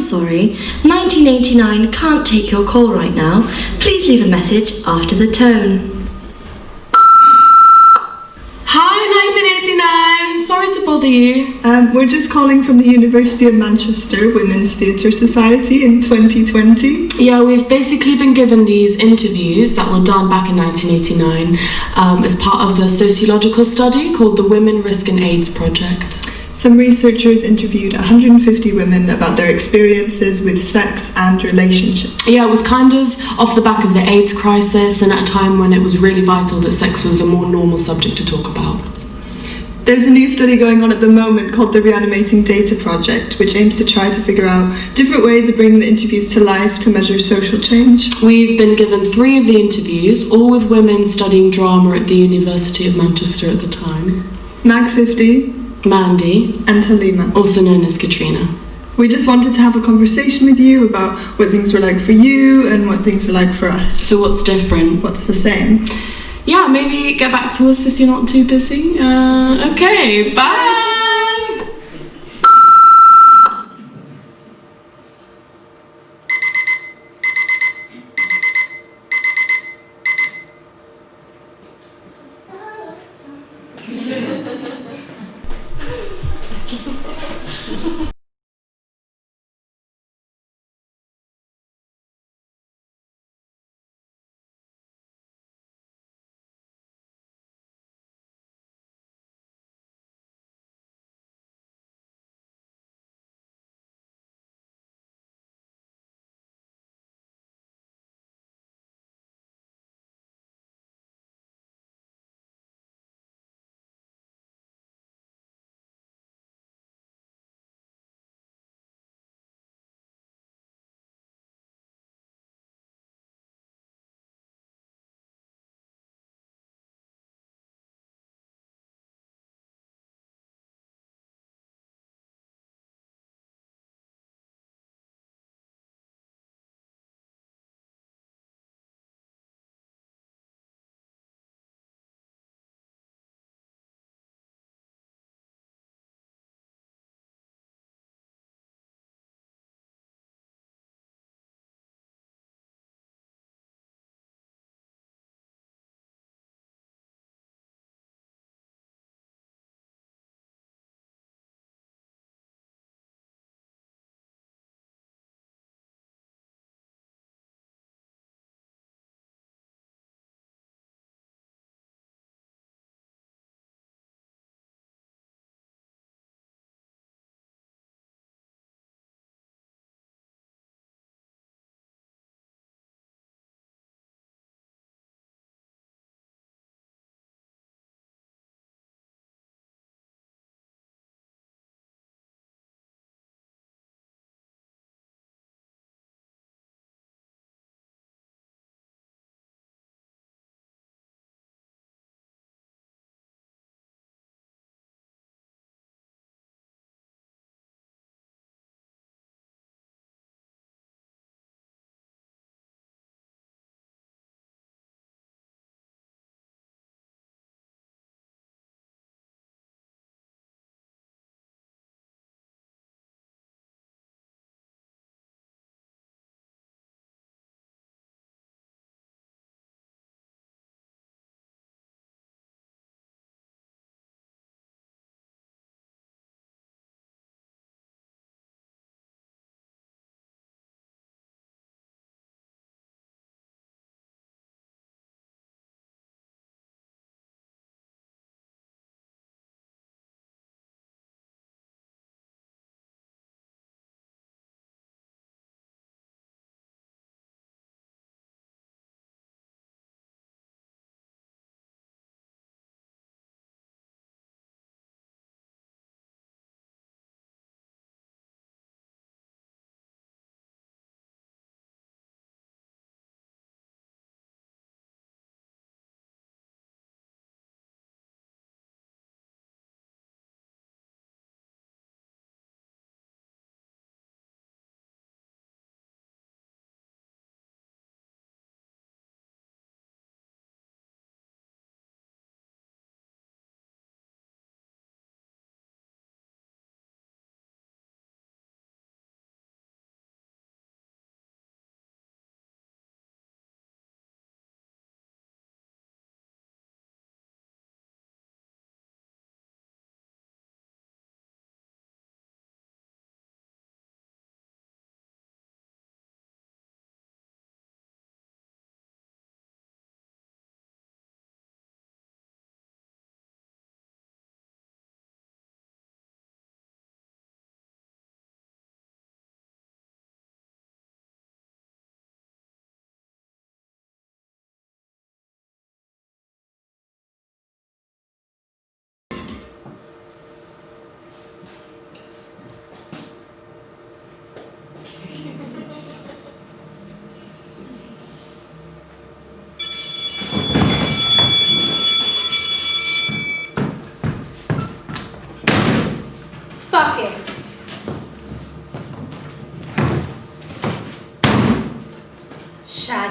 sorry, 1989 can't take your call right now. Please leave a message after the tone. Hi 1989, sorry to bother you. We're just calling from the University of Manchester Women's Theatre Society in 2020. Yeah, we've basically been given these interviews that were done back in 1989 as part of a sociological study called the Women, Risk and AIDS Project. Some researchers interviewed 150 women about their experiences with sex and relationships. Yeah, it was kind of off the back of the AIDS crisis and at a time when it was really vital that sex was a more normal subject to talk about. There's a new study going on at the moment called the Reanimating Project, which aims to try to figure out different ways of bringing the interviews to life to measure social change. We've been given 3 of the interviews, all with women studying drama at the University of Manchester at the time. Mag 50, Mandy, and Halima, also known as Katrina. We just wanted to have a conversation with you about what things were like for you and what things are like for us. So what's different? What's the same? Yeah, maybe get back to us if you're not too busy. Okay, bye!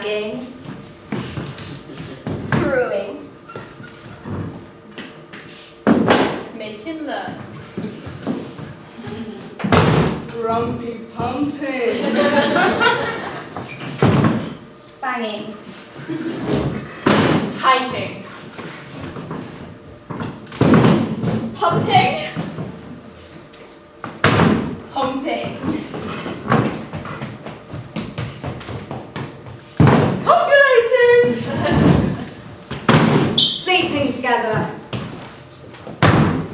Banging. Screwing. Making love. Grumpy pumping. Banging. Piping. Pumping. Humping. Copulating. Sleeping together.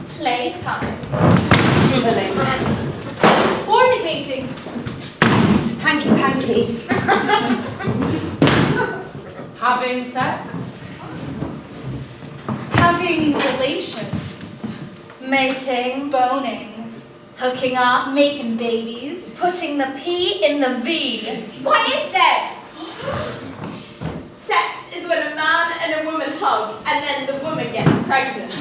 Playtime. Fornicating. Hanky-panky. Having sex. Having relations. Mating. Boning. Hooking up. Making babies. Putting the P in the V. What is sex? Sex is when a man and a woman hug and then the woman gets pregnant.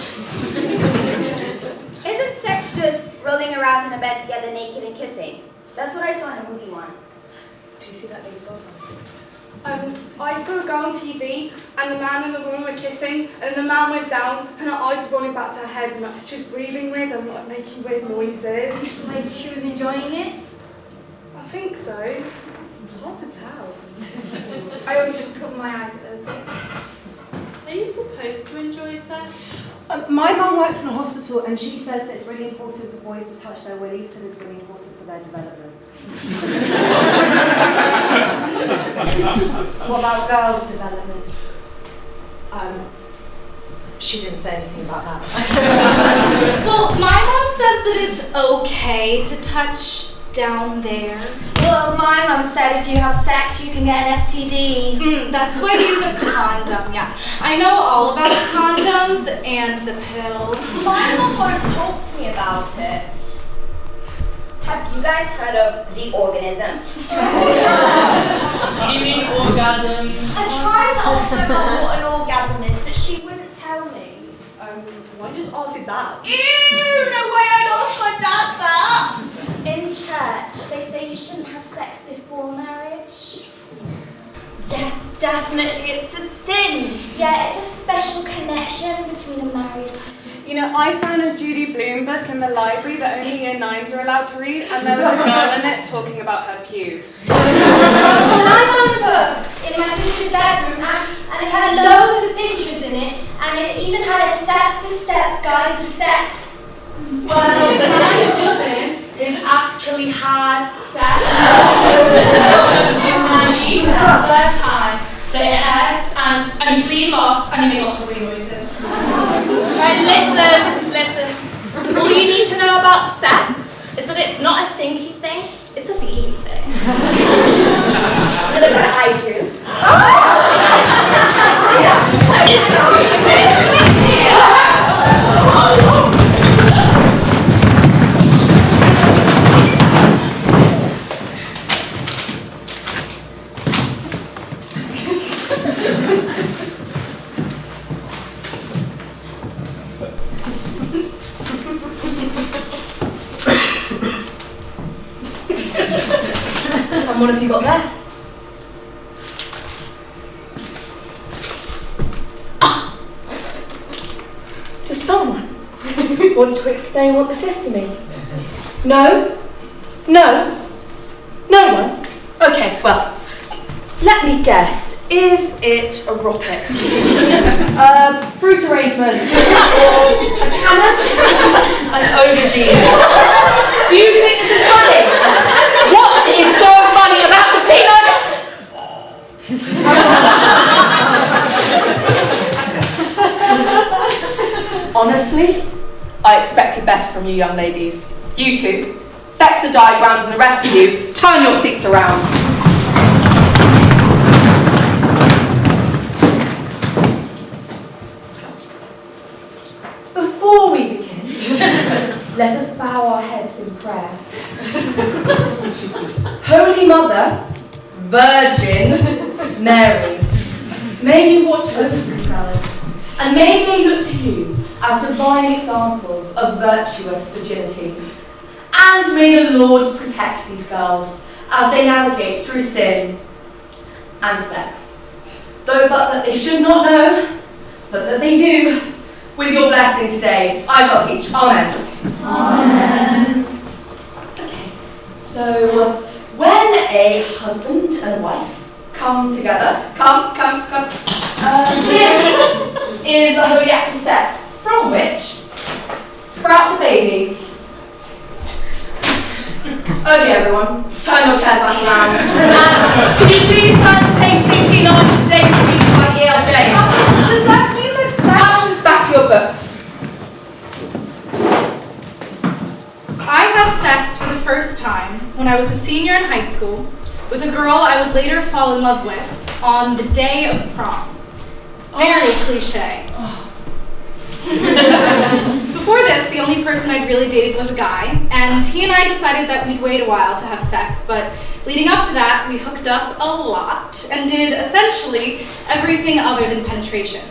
Isn't sex just rolling around in a bed together naked and kissing? That's what I saw in a movie once. Do you see that lady dog? I saw a girl on TV, and the man and the woman were kissing, and then the man went down, and her eyes were rolling back to her head, and like, she was breathing weird and like making weird noises. Like she was enjoying it? I think so. It's hard to tell. I always just cover my eyes at those bits. Are you supposed to enjoy sex? My mum works in a hospital and she says that it's really important for boys to touch their willies because it's really important for their development. What about girls' development? She didn't say anything about that. Well, my mom says that it's okay to touch down there. Well, my mum said if you have sex, you can get an STD. That's why you use a condom, yeah. I know all about condoms and the pill. My mum won't talk to me about it. Have you guys heard of the organism? Do you mean orgasm? I tried to ask my mum what an orgasm is, but she wouldn't tell me. Why just ask your dad? Ew, no way I'd ask my dad that! In church, they say you shouldn't have sex before marriage. Yes, definitely, it's a sin. Yeah, it's a special connection between a married couple. You know, I found a Judy Blume book in the library that only year 9s are allowed to read, and there was a girl in it talking about her pubes. Well, I found a book in my sister's bedroom, and it had loads of pictures in it, and it even had a step-to-step guide to sex. Well, my cousin has actually had sex. And she said the first time that it hurts and you bleed lots and you make lots of weird noises. Right, listen. All you need to know about sex is that it's not a thinky thing, it's a feely thing. Look what I do. And what have you got there? Does someone want to explain what this is to me? No? No? No one? Okay, well, let me guess. Is it a rocket? Fruit arrangement? Or a cannon? An aubergine? Do you think this is funny? What is so funny about the peanuts? Honestly, I expected better from you young ladies. You two, fetch the diagrams and the rest of you, turn your seats around. Before we begin, let us bow our heads in prayer. Holy Mother, Virgin Mary, may you watch over yourselves, and may they look to you as divine examples of virtuous virginity. And may the Lord protect these girls as they navigate through sin and sex. though but that they should not know, but that they do. With your blessing today, I shall teach. Amen. Amen. Okay, so when a husband and wife come together, this is the holy act of sex, from which sprouts a baby. Okay, everyone, turn your chairs back around. And can you please turn to page 69 of today's reading by ELJ? Does that mean that sex? Back to your books. I had sex for the first time when I was a senior in high school with a girl I would later fall in love with on the day of prom. Very cliche. Before this, the only person I'd really dated was a guy, and he and I decided that we'd wait a while to have sex, but leading up to that, we hooked up a lot and did essentially everything other than penetration.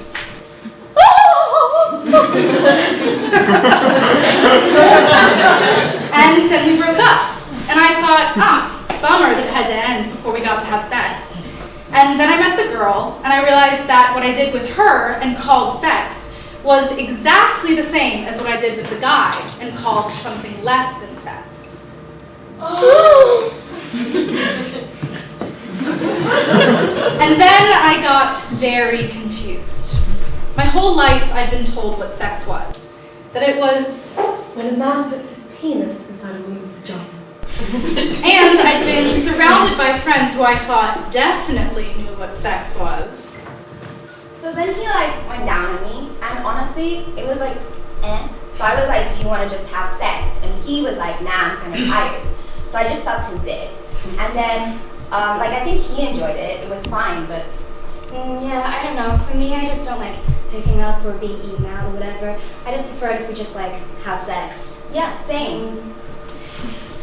And then we broke up, and I thought, bummer that it had to end before we got to have sex. And then I met the girl, and I realized that what I did with her and called sex was exactly the same as what I did with the guy and called something less than sex. And then I got very confused. My whole life I'd been told what sex was. That it was when a man puts his penis inside a woman's vagina. And I'd been surrounded by friends who I thought definitely knew what sex was. So then he went down on me, and honestly, it was eh. So I was like, do you want to just have sex? And he was like, nah, I'm kind of tired. So I just sucked his dick. And then, I think he enjoyed it. It was fine, but... Yeah, I don't know. For me, I just don't like picking up or being eaten out or whatever. I just prefer it if we just have sex. Yeah, same.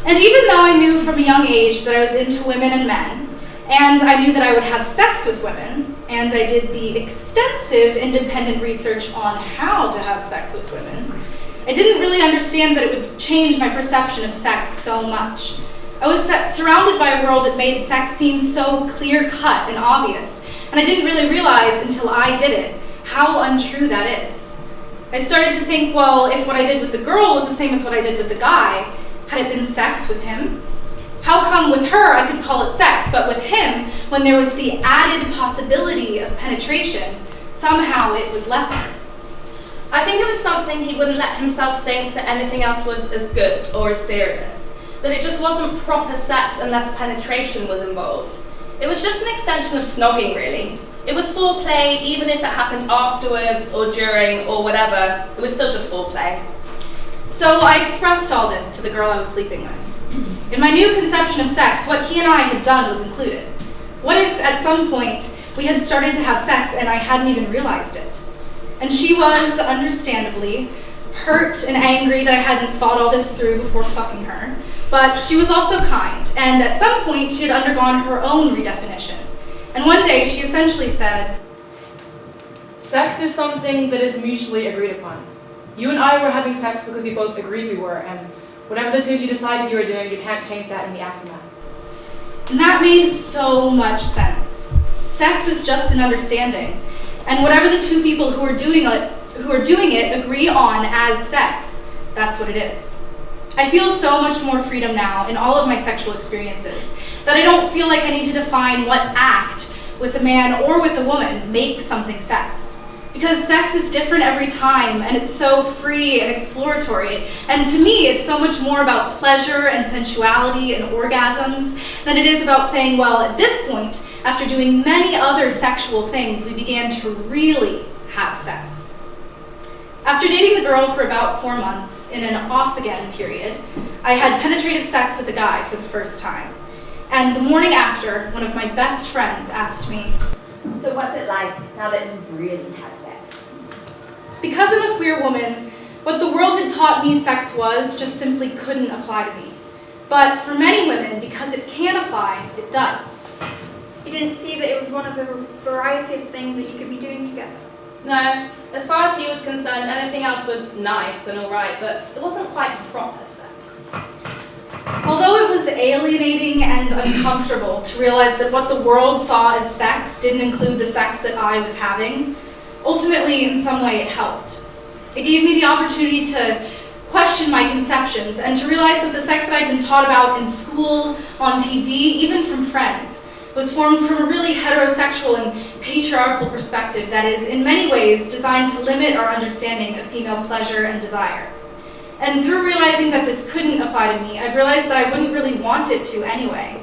And even though I knew from a young age that I was into women and men, and I knew that I would have sex with women, and I did the extensive independent research on how to have sex with women, I didn't really understand that it would change my perception of sex so much. I was surrounded by a world that made sex seem so clear-cut and obvious, and I didn't really realize until I did it how untrue that is. I started to think, well, if what I did with the girl was the same as what I did with the guy, had it been sex with him? How come with her I could call it sex, but with him, when there was the added possibility of penetration, somehow it was lesser? I think it was something he wouldn't let himself think that anything else was as good or as serious. That it just wasn't proper sex unless penetration was involved. It was just an extension of snogging, really. It was foreplay, even if it happened afterwards or during or whatever. It was still just foreplay. So I expressed all this to the girl I was sleeping with. In my new conception of sex, what he and I had done was included. What if, at some point, we had started to have sex and I hadn't even realized it? And she was, understandably, hurt and angry that I hadn't thought all this through before fucking her. But she was also kind, and at some point she had undergone her own redefinition. And one day she essentially said, sex is something that is mutually agreed upon. You and I were having sex because we both agreed we were, and whatever the two of you decided you were doing, you can't change that in the aftermath. And that made so much sense. Sex is just an understanding, and whatever the two people who are doing it agree on as sex, that's what it is. I feel so much more freedom now in all of my sexual experiences that I don't feel like I need to define what act with a man or with a woman makes something sex. Because sex is different every time, and it's so free and exploratory. And to me, it's so much more about pleasure and sensuality and orgasms than it is about saying, well, at this point, after doing many other sexual things, we began to really have sex. After dating the girl for about 4 months, in an off-again period, I had penetrative sex with a guy for the first time. And the morning after, one of my best friends asked me, so what's it like now that you've really had sex? Because I'm a queer woman, what the world had taught me sex was just simply couldn't apply to me. But for many women, because it can apply, it does. You didn't see that it was one of a variety of things that you could be doing together? No, as far as he was concerned, anything else was nice and alright, but it wasn't quite proper sex. Although it was alienating and uncomfortable to realize that what the world saw as sex didn't include the sex that I was having, ultimately, in some way, it helped. It gave me the opportunity to question my conceptions and to realize that the sex that I'd been taught about in school, on TV, even from friends, was formed from a really heterosexual and patriarchal perspective that is, in many ways, designed to limit our understanding of female pleasure and desire. And through realizing that this couldn't apply to me, I've realized that I wouldn't really want it to anyway.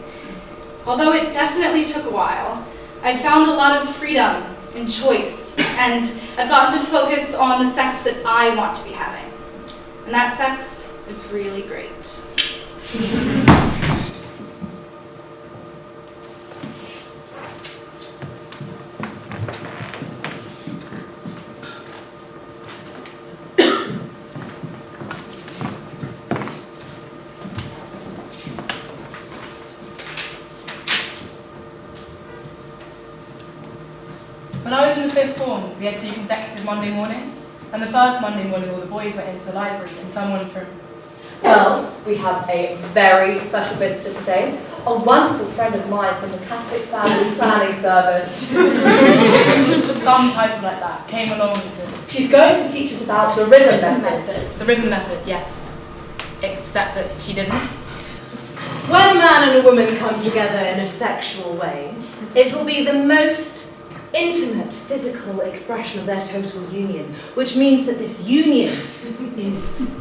Although it definitely took a while, I've found a lot of freedom and choice, and I've gotten to focus on the sex that I want to be having. And that sex is really great. When I was in the 5th form, we had 2 consecutive Monday mornings. And the first Monday morning, all the boys went into the library, and someone from... Girls, we have a very special visitor today. A wonderful friend of mine from the Catholic Family Planning Service. Some title like that came along to... She's going to teach us about the rhythm method. The rhythm method, yes. Except that she didn't. When a man and a woman come together in a sexual way, it will be the most intimate physical expression of their total union, which means that this union is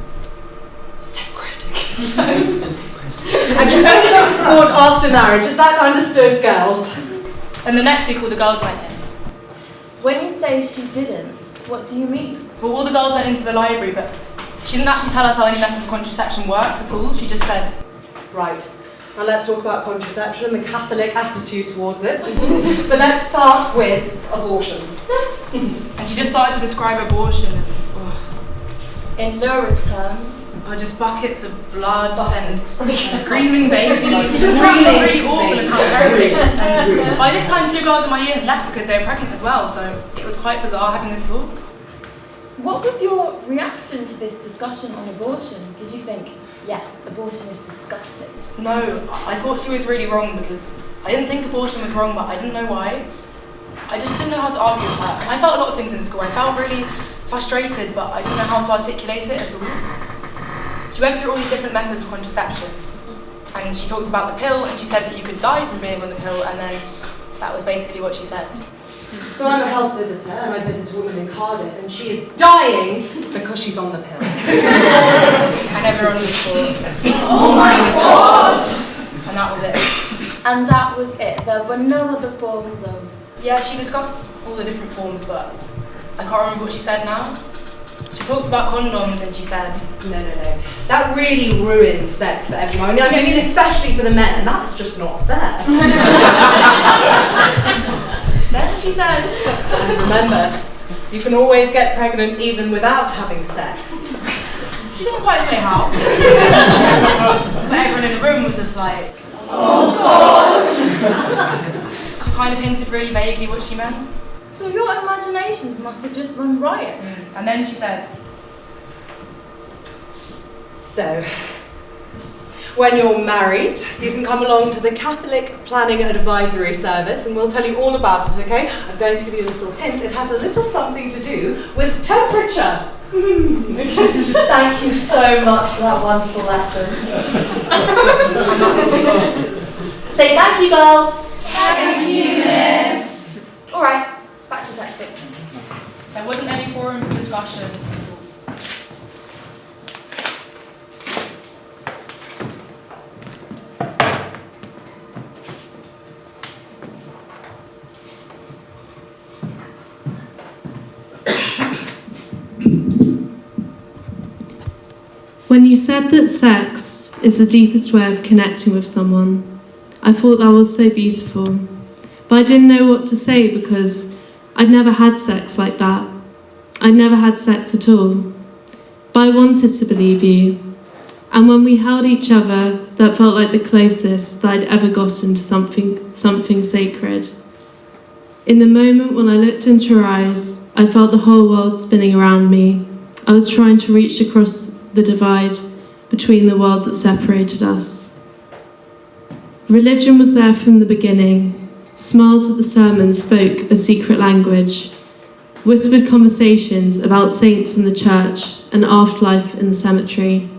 sacred. And can only be explored after marriage. Is that understood, girls? And the next week all the girls went in. When you say she didn't, what do you mean? Well, all the girls went into the library, but she didn't actually tell us how any method of contraception worked at all. She just said, right. Now let's talk about contraception and the Catholic attitude towards it. So let's start with abortions. And she just started to describe abortion. In lurid terms? Just buckets of blood and screaming babies. Screaming really awful and terrible. By this time, 2 girls in my year had left because they were pregnant as well, so it was quite bizarre having this talk. What was your reaction to this discussion on abortion? Did you think, yes, abortion is disgusting? No, I thought she was really wrong because I didn't think abortion was wrong, but I didn't know why. I just didn't know how to argue with her. I felt a lot of things in school. I felt really frustrated, but I didn't know how to articulate it at all. She went through all these different methods of contraception, and she talked about the pill, and she said that you could die from being on the pill, and then that was basically what she said. So I'm a health visitor, and I visit a woman in Cardiff, and she is dying because she's on the pill. And everyone was for, oh my God! And that was it. And that was it? There were no other forms of... Yeah, she discussed all the different forms, but I can't remember what she said now. She talked about condoms and she said... No. That really ruins sex for everyone. I mean, especially for the men, and that's just not fair. Then she said... And remember, you can always get pregnant even without having sex. She didn't quite say how. But everyone in the room was just like... Oh God! She kind of hinted really vaguely what she meant. So your imaginations must have just run riot. And then she said... So, when you're married, you can come along to the Catholic Planning Advisory Service and we'll tell you all about it, okay? I'm going to give you a little hint. It has a little something to do with temperature. Thank you so much for that wonderful lesson. Say thank you, girls. Thank you, miss. All right, back to textbooks. There wasn't any forum for discussion at all. When you said that sex is the deepest way of connecting with someone, I thought that was so beautiful. But I didn't know what to say because I'd never had sex like that. I'd never had sex at all. But I wanted to believe you. And when we held each other, that felt like the closest that I'd ever gotten to something sacred. In the moment when I looked into your eyes, I felt the whole world spinning around me. I was trying to reach across the divide between the worlds that separated us. Religion was there from the beginning. Smiles at the sermons spoke a secret language. Whispered conversations about saints in the church and afterlife in the cemetery.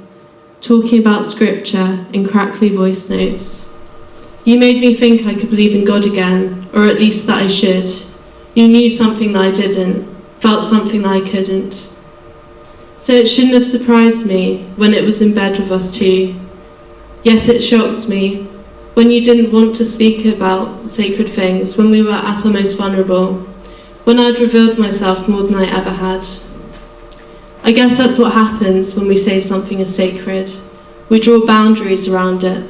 Talking about scripture in crackly voice notes. You made me think I could believe in God again, or at least that I should. You knew something that I didn't, felt something that I couldn't. So it shouldn't have surprised me when it was in bed with us two. Yet it shocked me when you didn't want to speak about sacred things, when we were at our most vulnerable, when I'd revealed myself more than I ever had. I guess that's what happens when we say something is sacred. We draw boundaries around it.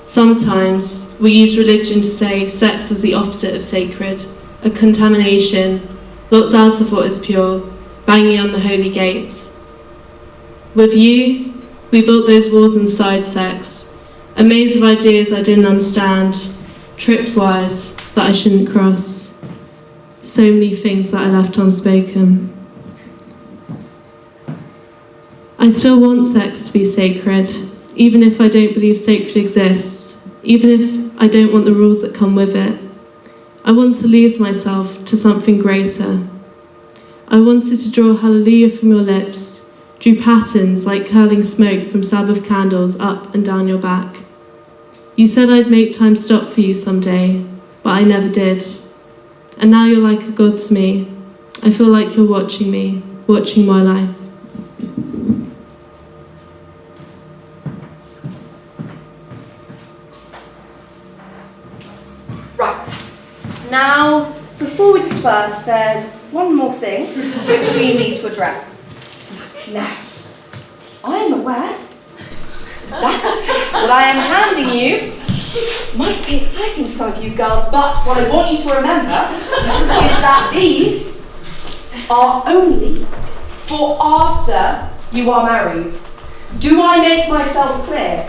Sometimes we use religion to say sex is the opposite of sacred, a contamination, locked out of what is pure, banging on the holy gates. With you, we built those walls inside sex, a maze of ideas I didn't understand, tripwires that I shouldn't cross, so many things that I left unspoken. I still want sex to be sacred, even if I don't believe sacred exists, even if I don't want the rules that come with it. I want to lose myself to something greater. I wanted to draw hallelujah from your lips, drew patterns like curling smoke from Sabbath candles up and down your back. You said I'd make time stop for you someday, but I never did. And now you're like a god to me. I feel like you're watching me, watching my life. Right. Now, before we disperse, there's one more thing which we need to address. Now, I am aware that what I am handing you might be exciting to some of you girls, but what I want you to remember is that these are only for after you are married. Do I make myself clear?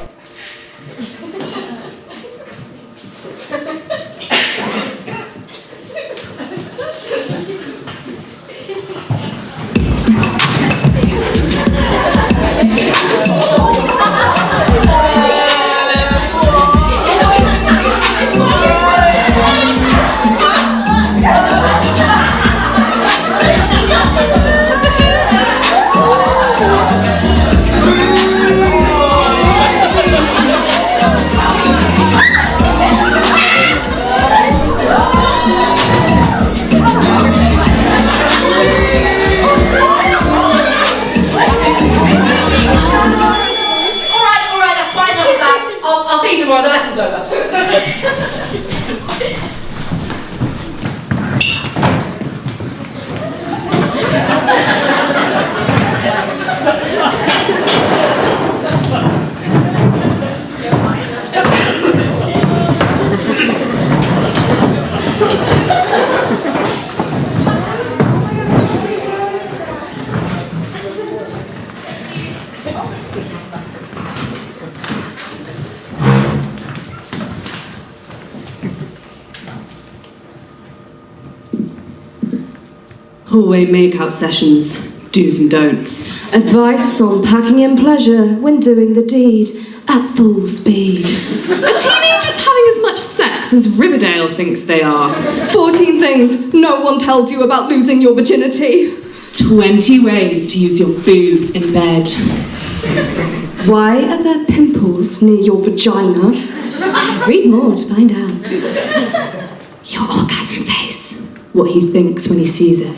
I'll see you tomorrow, the lesson's over. Hallway makeout sessions, do's and don'ts. Advice on packing in pleasure when doing the deed at full speed. Are teenagers having as much sex as Riverdale thinks they are? 14 things no one tells you about losing your virginity. 20 ways to use your boobs in bed. Why are there pimples near your vagina? Read more to find out. Your orgasm face. What he thinks when he sees it.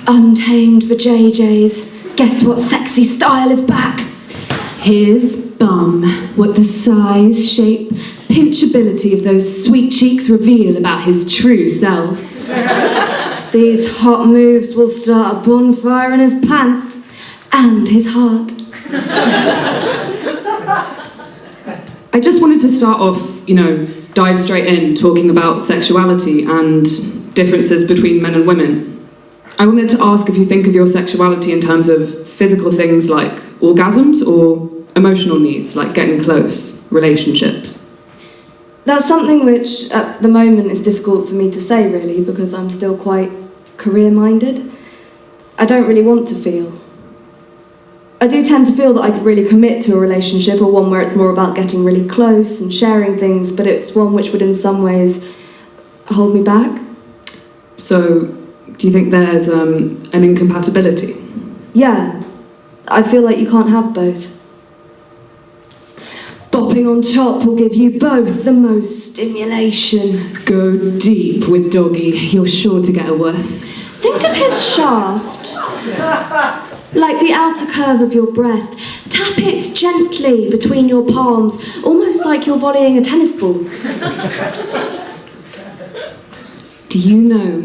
Untamed for JJs. Guess what sexy style is back? His bum. What the size, shape, pinchability of those sweet cheeks reveal about his true self. These hot moves will start a bonfire in his pants and his heart. I just wanted to start off, dive straight in, talking about sexuality and differences between men and women. I wanted to ask if you think of your sexuality in terms of physical things like orgasms or emotional needs like getting close, relationships. That's something which at the moment is difficult for me to say really because I'm still quite career-minded. I don't really want to feel. I do tend to feel that I could really commit to a relationship, or one where it's more about getting really close and sharing things, but it's one which would in some ways hold me back. So, do you think there's an incompatibility? Yeah, I feel like you can't have both. Bopping on top will give you both the most stimulation. Go deep with doggy, you're sure to get a whiff. Think of his shaft. Like the outer curve of your breast. Tap it gently between your palms, almost like you're volleying a tennis ball. Do you know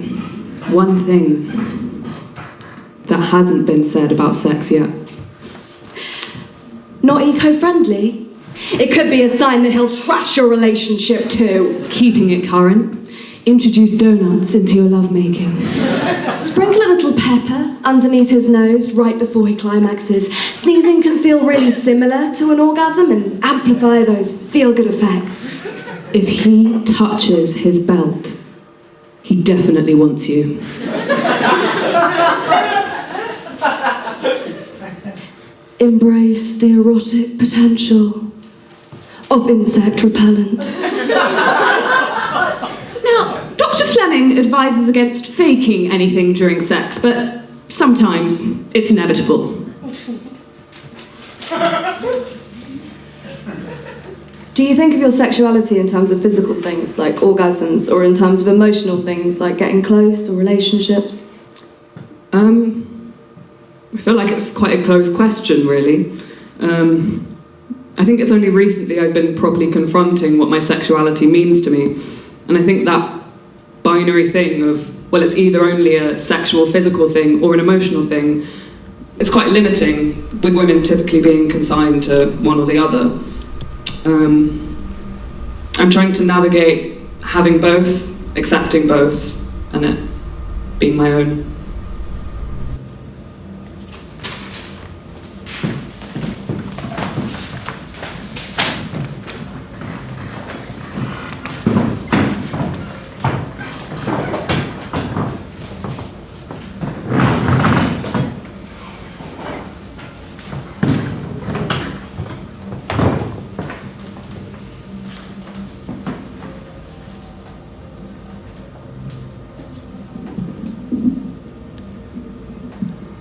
one thing that hasn't been said about sex yet? Not eco-friendly? It could be a sign that he'll trash your relationship too. Keeping it current. Introduce donuts into your lovemaking. Sprinkle a little pepper underneath his nose right before he climaxes. Sneezing can feel really similar to an orgasm and amplify those feel-good effects. If he touches his belt, he definitely wants you. Embrace the erotic potential of insect repellent. Now, Dr. Fleming advises against faking anything during sex, but sometimes it's inevitable. Do you think of your sexuality in terms of physical things, like orgasms, or in terms of emotional things, like getting close or relationships? I feel like it's quite a closed question, really. I think it's only recently I've been properly confronting what my sexuality means to me. And I think that binary thing of, well, it's either only a sexual, physical thing or an emotional thing, it's quite limiting, with women typically being consigned to one or the other. I'm trying to navigate having both, accepting both, and it being my own.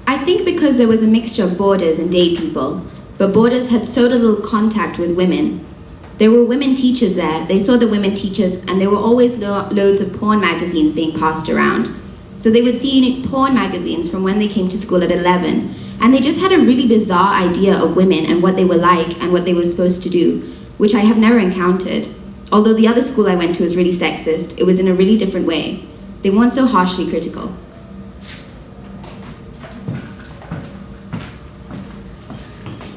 I think because there was a mixture of boarders and day people, but boarders had so little contact with women. There were women teachers there, they saw the women teachers, and there were always loads of porn magazines being passed around. So they would see porn magazines from when they came to school at 11, and they just had a really bizarre idea of women and what they were like and what they were supposed to do, which I have never encountered. Although the other school I went to was really sexist, it was in a really different way. They weren't so harshly critical.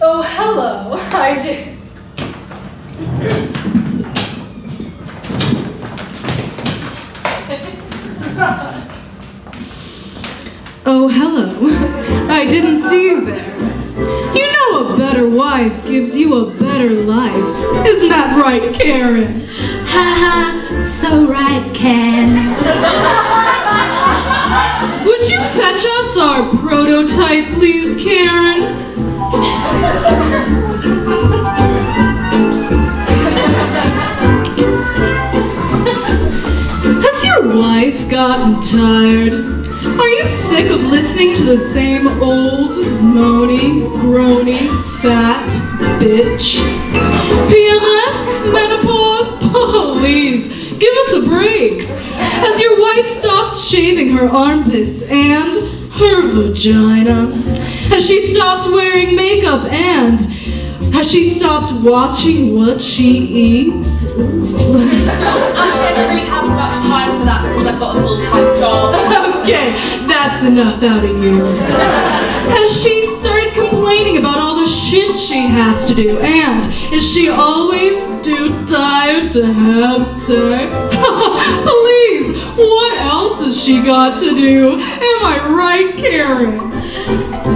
Oh, hello. I did. Oh, hello. I didn't see you there. You know a better wife gives you a better life. Isn't that right, Karen? Ha ha, so right, Ken. Would you fetch us our prototype, please, Karen? Has your wife gotten tired? Are you sick of listening to the same old, moany, groany, fat bitch? PMS? Menopause? Please, give us a break. Has your wife stopped shaving her armpits and her vagina? Has she stopped wearing makeup and has she stopped watching what she eats? Actually, I don't really have much time for that because I've got a full-time job. Okay, that's enough out of you. Has she started complaining about all the shit she has to do? And is she always too tired to have sex? Please, what else has she got to do? Am I right, Karen?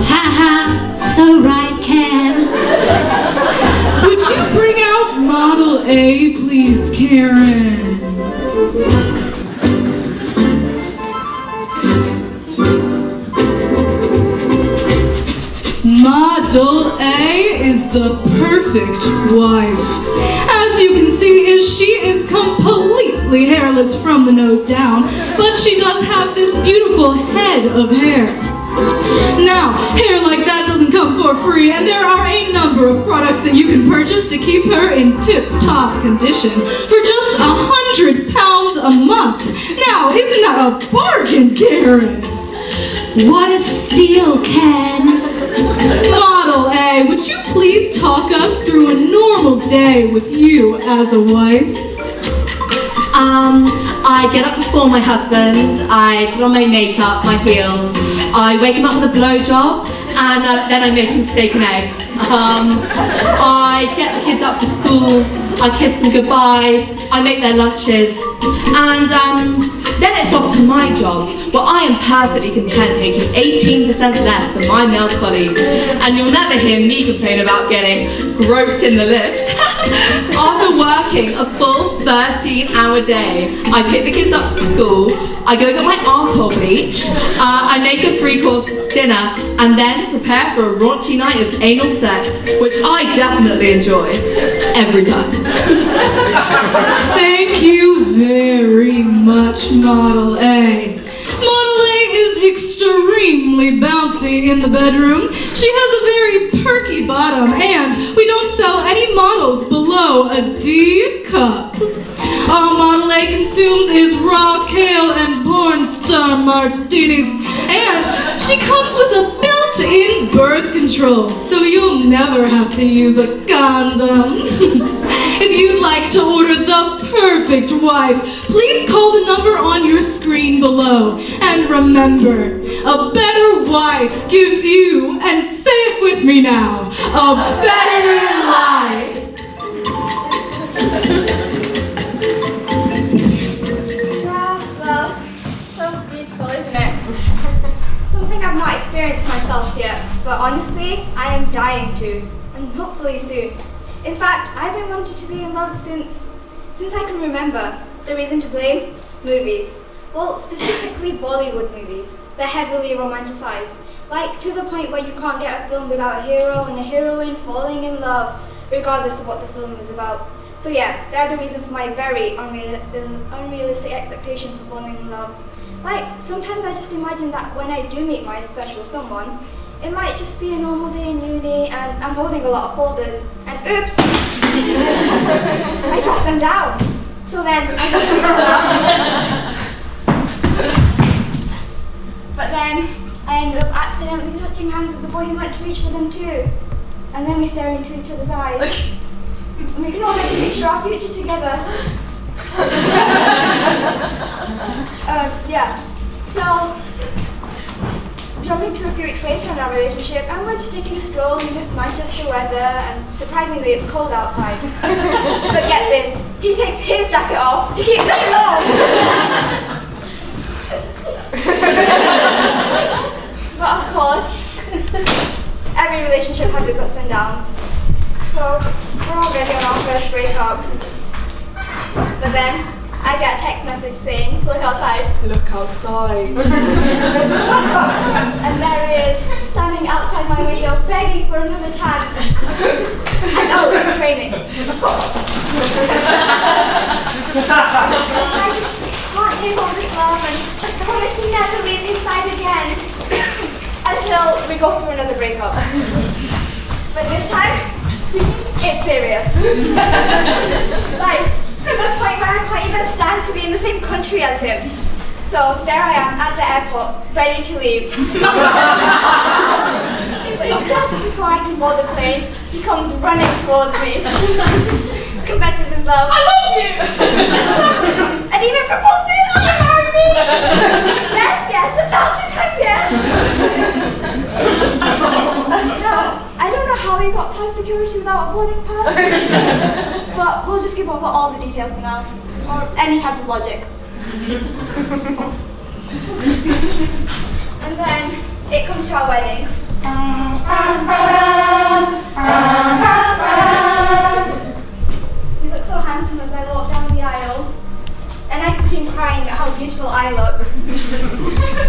Ha ha, so right, Ken. Would you bring out Model A, please, Karen? Model is the perfect wife. As you can see, she is completely hairless from the nose down, but she does have this beautiful head of hair. Now, hair like that doesn't come for free, and there are a number of products that you can purchase to keep her in tip-top condition for just £100 a month. Now, isn't that a bargain, Karen? What a steal, Ken. Model A, would you please talk us through a normal day with you as a wife? I get up before my husband, I put on my makeup, my heels, I wake him up with a blowjob, and then I make him steak and eggs. I get the kids up for school, I kiss them goodbye, I make their lunches, and then it's off to my job, where I am perfectly content making 18% less than my male colleagues, and you'll never hear me complain about getting groped in the lift. After working a full 13-hour day, I pick the kids up from school, I go get my arsehole bleached, I make a 3-course dinner, and then prepare for a raunchy night of anal sex, which I definitely enjoy every time. Thank you very much, Model A. Model A is extremely bouncy in the bedroom. She has a very perky bottom, and we don't sell any models below a D cup. All Model A consumes is raw kale and porn star martinis, and she comes with a built-in birth control, so you'll never have to use a condom. If you'd like to order the perfect wife, please call the number on your screen below. And remember, a better wife gives you, and say it with me now, a better life. Well, so beautiful, isn't it? Something I've not experienced myself yet, but honestly, I am dying to, and hopefully soon. In fact, I've been wanting to be in love since I can remember. The reason to blame? Movies. Well, specifically Bollywood movies. They're heavily romanticized, like to the point where you can't get a film without a hero and a heroine falling in love, regardless of what the film is about. So yeah, they're the reason for my very unrealistic expectation for falling in love. Like, sometimes I just imagine that when I do meet my special someone, it might just be a normal day in uni and I'm holding a lot of folders and oops, I dropped them down. So then I go to pick them up. But then I ended up accidentally touching hands with the boy who went to reach for them too. And then we stare into each other's eyes. And we can already picture our future together. Yeah. So, jumping to a few weeks later in our relationship, and we're just taking a stroll in this Manchester weather, and surprisingly it's cold outside. But get this, he takes his jacket off to keep me warm. But of course, every relationship has its ups and downs. So, we're already on our first breakup. But then, I get a text message saying, look outside. Look outside. And there he is, standing outside my window, begging for another chance. And oh, it's raining, of course. I just can't take all this love and promise to never leave his side again. Until we go through another breakup. But this time, it's serious. Like, to the point where I can't even stand to be in the same country as him. So there I am at the airport, ready to leave. But just before I can board the plane, he comes running towards me. Confesses his love. I love you! And even proposes to marry me! Yes, 1,000 times yes! Now, I don't know how he got past security without a boarding pass. But we'll just give over all the details for now, or any type of logic. And then it comes to our wedding. He looks so handsome as I walk down the aisle, and I can see him crying at how beautiful I look.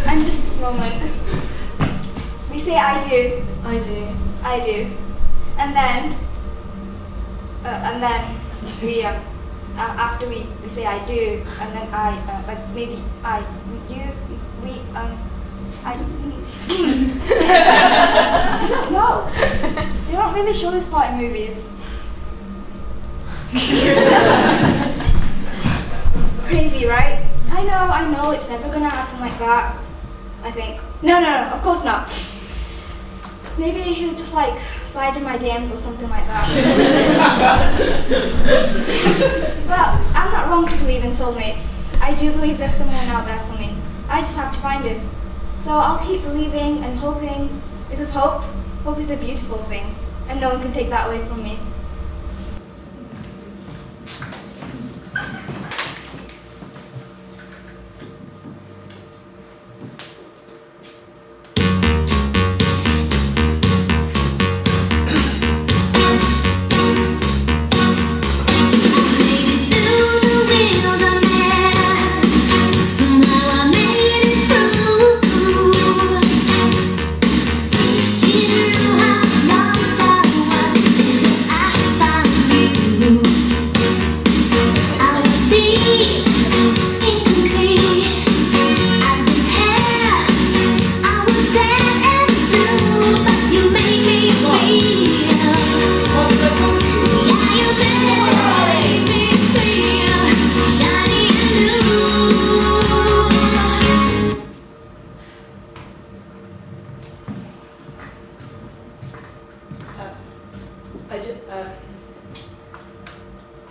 And just this moment, we say I do. I do. I do. And then we, after we say I do, and then I don't know. They don't really show this part in movies. Crazy, right? I know, it's never gonna happen like that. I think. No, of course not. Maybe he'll just like slide in my DMs or something like that. But I'm not wrong to believe in soulmates. I do believe there's someone out there for me. I just have to find him. So I'll keep believing and hoping, because hope is a beautiful thing, and no one can take that away from me.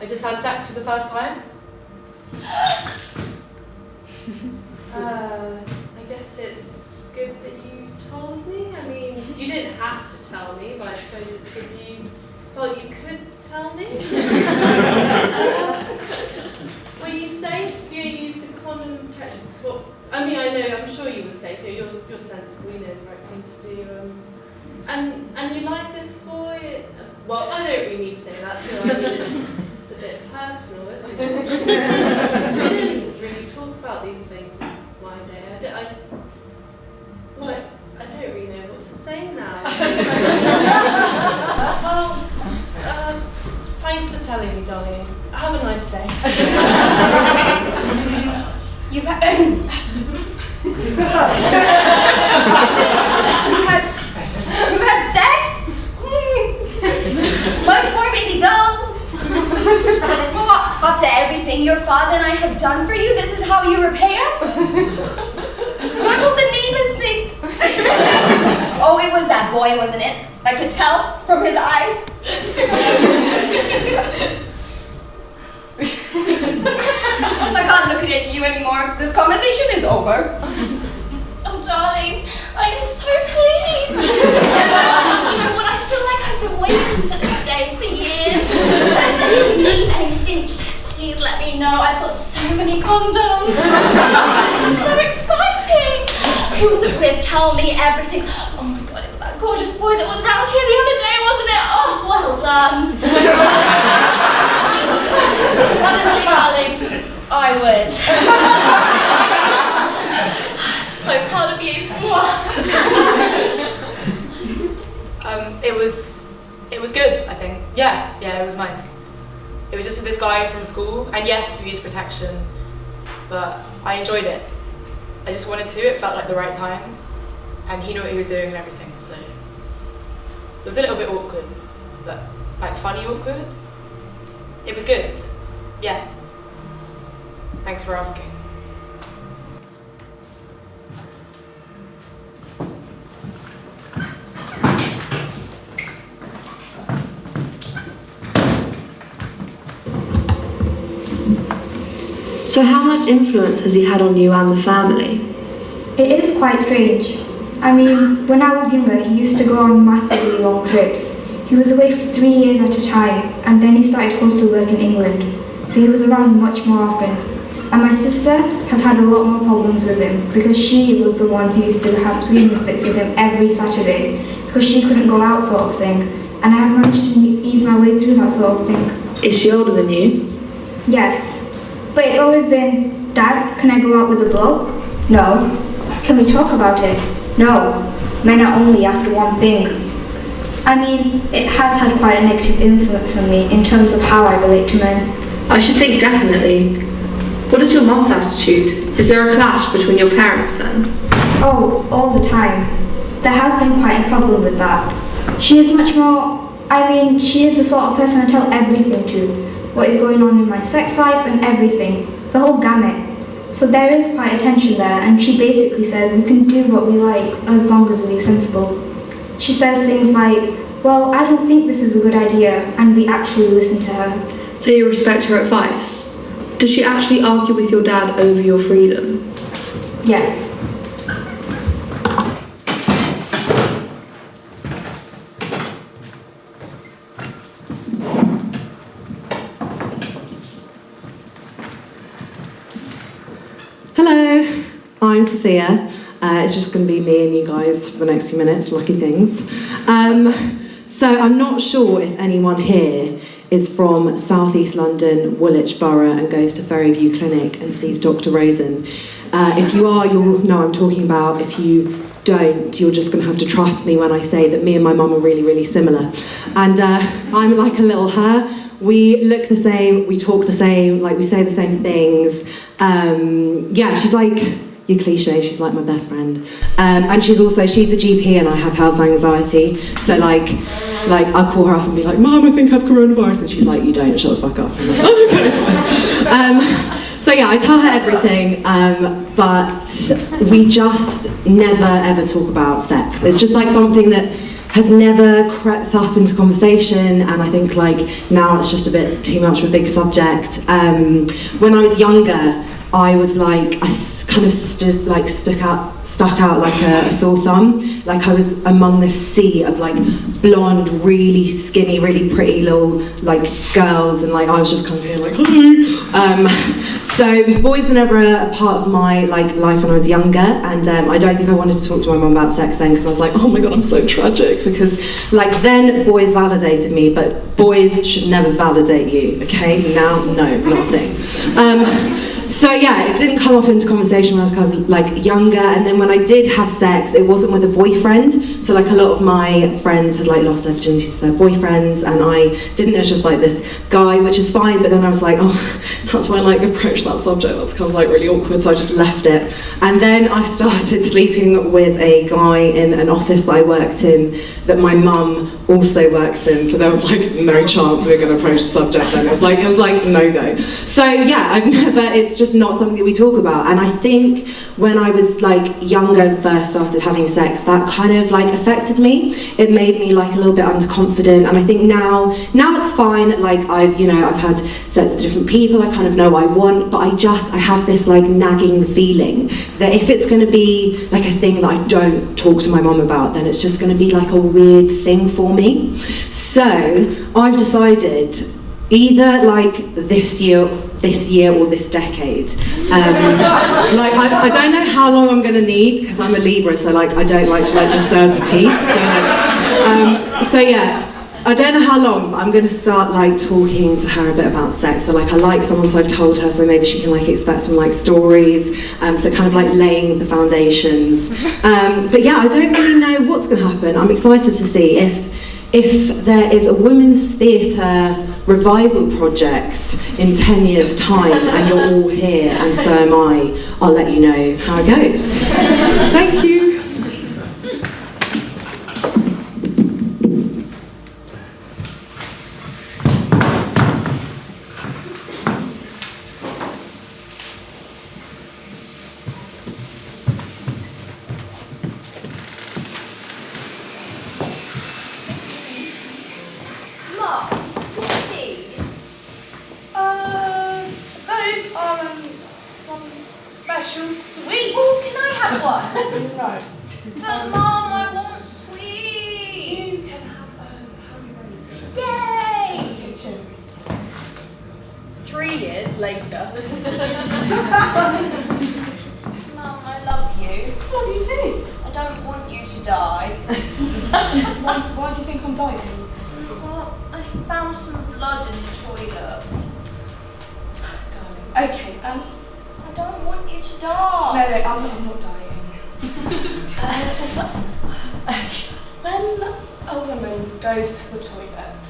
I just had sex for the first time. I guess it's good that you told me. I mean, you didn't have to tell me, but I suppose it's good you thought you could tell me. Were you safe? You used a condom protection. Well, I mean, I know, I'm sure you were safe. You're sensible, you know the right thing to do. And you like this boy? Well, I don't really need to know that, do I? It's a bit personal, isn't it? We didn't really talk about these things in my day. I don't really know what to say now. Well, thanks for telling me, darling. Have a nice day. You've had sex? My poor baby doll. After everything your father and I have done for you, this is how you repay us? What will the neighbors think? Oh, it was that boy, wasn't it? I could tell from his eyes. I can't look at you anymore. This conversation is over. Oh, darling, I am so pleased. Do you know what? I feel like I've been waiting for this day for years. If you need anything, just please let me know. I've got so many condoms. This is so exciting. Who was it with? Tell me everything. Oh my God, it was that gorgeous boy that was around here the other day, wasn't it? Oh, well done. Honestly, darling, I would. So proud of you. It was good, I think. Yeah, it was nice. It was just with this guy from school, and yes, we used protection, but I enjoyed it. I just wanted to, it felt like the right time, and he knew what he was doing and everything, so. It was a little bit awkward, but like funny awkward. It was good, yeah. Thanks for asking. So how much influence has he had on you and the family? It is quite strange. I mean, when I was younger, he used to go on massively long trips. He was away for 3 years at a time, and then he started coastal work in England, so he was around much more often. And my sister has had a lot more problems with him, because she was the one who used to have screaming fits with him every Saturday, because she couldn't go out sort of thing. And I have managed to ease my way through that sort of thing. Is she older than you? Yes. But it's always been, Dad, can I go out with a bloke? No. Can we talk about it? No. Men are only after one thing. I mean, it has had quite a negative influence on me in terms of how I relate to men. I should think definitely. What is your mum's attitude? Is there a clash between your parents then? Oh, all the time. There has been quite a problem with that. She is much more, she is the sort of person I tell everything to. What is going on in my sex life and everything. The whole gamut. So there is quite a tension there, and she basically says we can do what we like as long as we're sensible. She says things like, well, I don't think this is a good idea, and we actually listen to her. So you respect her advice? Does she actually argue with your dad over your freedom? Yes. Hello, I'm Sophia. It's just going to be me and you guys for the next few minutes, lucky things. So I'm not sure if anyone here is from South East London, Woolwich Borough, and goes to Ferryview Clinic and sees Dr. Rosen. If you are, you'll know what I'm talking about. If you don't, you're just going to have to trust me when I say that me and my mum are really, really similar. And I'm like a little her. We look the same, we talk the same, like we say the same things. Yeah, she's like your cliche, she's like my best friend. And she's a GP and I have health anxiety. So like I'll call her up and be like, Mum, I think I have coronavirus. And she's like, you don't, shut the fuck up. I'm like, oh, okay, fine. So yeah, I tell her everything, but we just never ever talk about sex. It's just like something that has never crept up into conversation, and I think like now it's just a bit too much of a big subject. When I was younger, I was like, I kind of stuck out like a sore thumb. Like I was among this sea of like blonde, really skinny, really pretty little like girls, and like I was just kind of here like, hi. So boys were never a part of my like life when I was younger, and I don't think I wanted to talk to my mum about sex then, because I was like, oh my god, I'm so tragic, because like then boys validated me, but boys should never validate you, okay? Now, no, not a thing. So yeah, it didn't come up into conversation when I was kind of like younger, and then when I did have sex, it wasn't with a boyfriend. So like a lot of my friends had like lost their virginities to their boyfriends, and I didn't. It was just like this guy, which is fine, but then I was like, oh, how do I like approach that subject? That's kind of like really awkward, so I just left it. And then I started sleeping with a guy in an office that I worked in that my mum also works in, so there was like no chance we were going to approach the subject then. It was like no-go. So yeah, it's just not something that we talk about. And I think when I was like younger and first started having sex, that kind of like affected me. It made me like a little bit underconfident, and I think now it's fine. Like I've had sex with different people, I kind of know what I want, but I have this like nagging feeling that if it's going to be like a thing that I don't talk to my mum about, then it's just going to be like a weird thing for me. So I've decided either like this year or this decade. Like I don't know how long I'm going to need, because I'm a Libra, so like I don't like to like disturb the peace. So yeah, I don't know how long, but I'm going to start like talking to her a bit about sex. So like I like someone, so I've told her, so maybe she can like expect some like stories. So kind of like laying the foundations. But yeah, I don't really know what's going to happen. I'm excited to see if there is a women's theatre revival project in 10 years' time and you're all here and so am I, I'll let you know how it goes. Thank you. A woman goes to the toilet.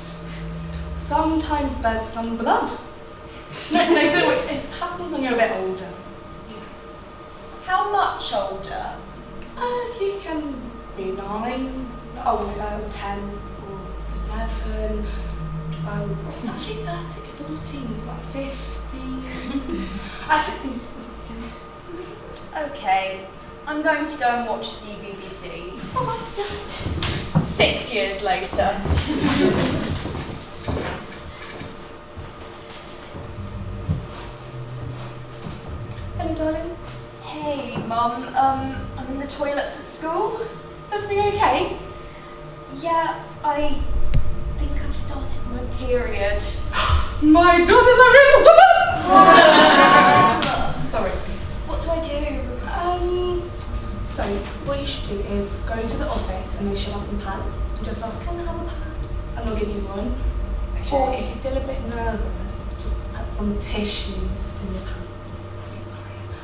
Sometimes there's some blood. No, don't worry. It happens when you're a bit older. How much older? You can be 9, 10, or 11. It's actually 13, 14 is about 15. 16. Okay, I'm going to go and watch the BBC. 6 years later. Hello, darling. Hey, Mum. I'm in the toilets at school. Is everything okay? Yeah, I think I've started my period. My daughter's a real woman! Sorry. What do I do? So, what you should do is go to the office and they should have some pads. And just ask, can I have a pad? And they'll give you one. Okay. Or if you feel a bit nervous, just put some tissues in your pants.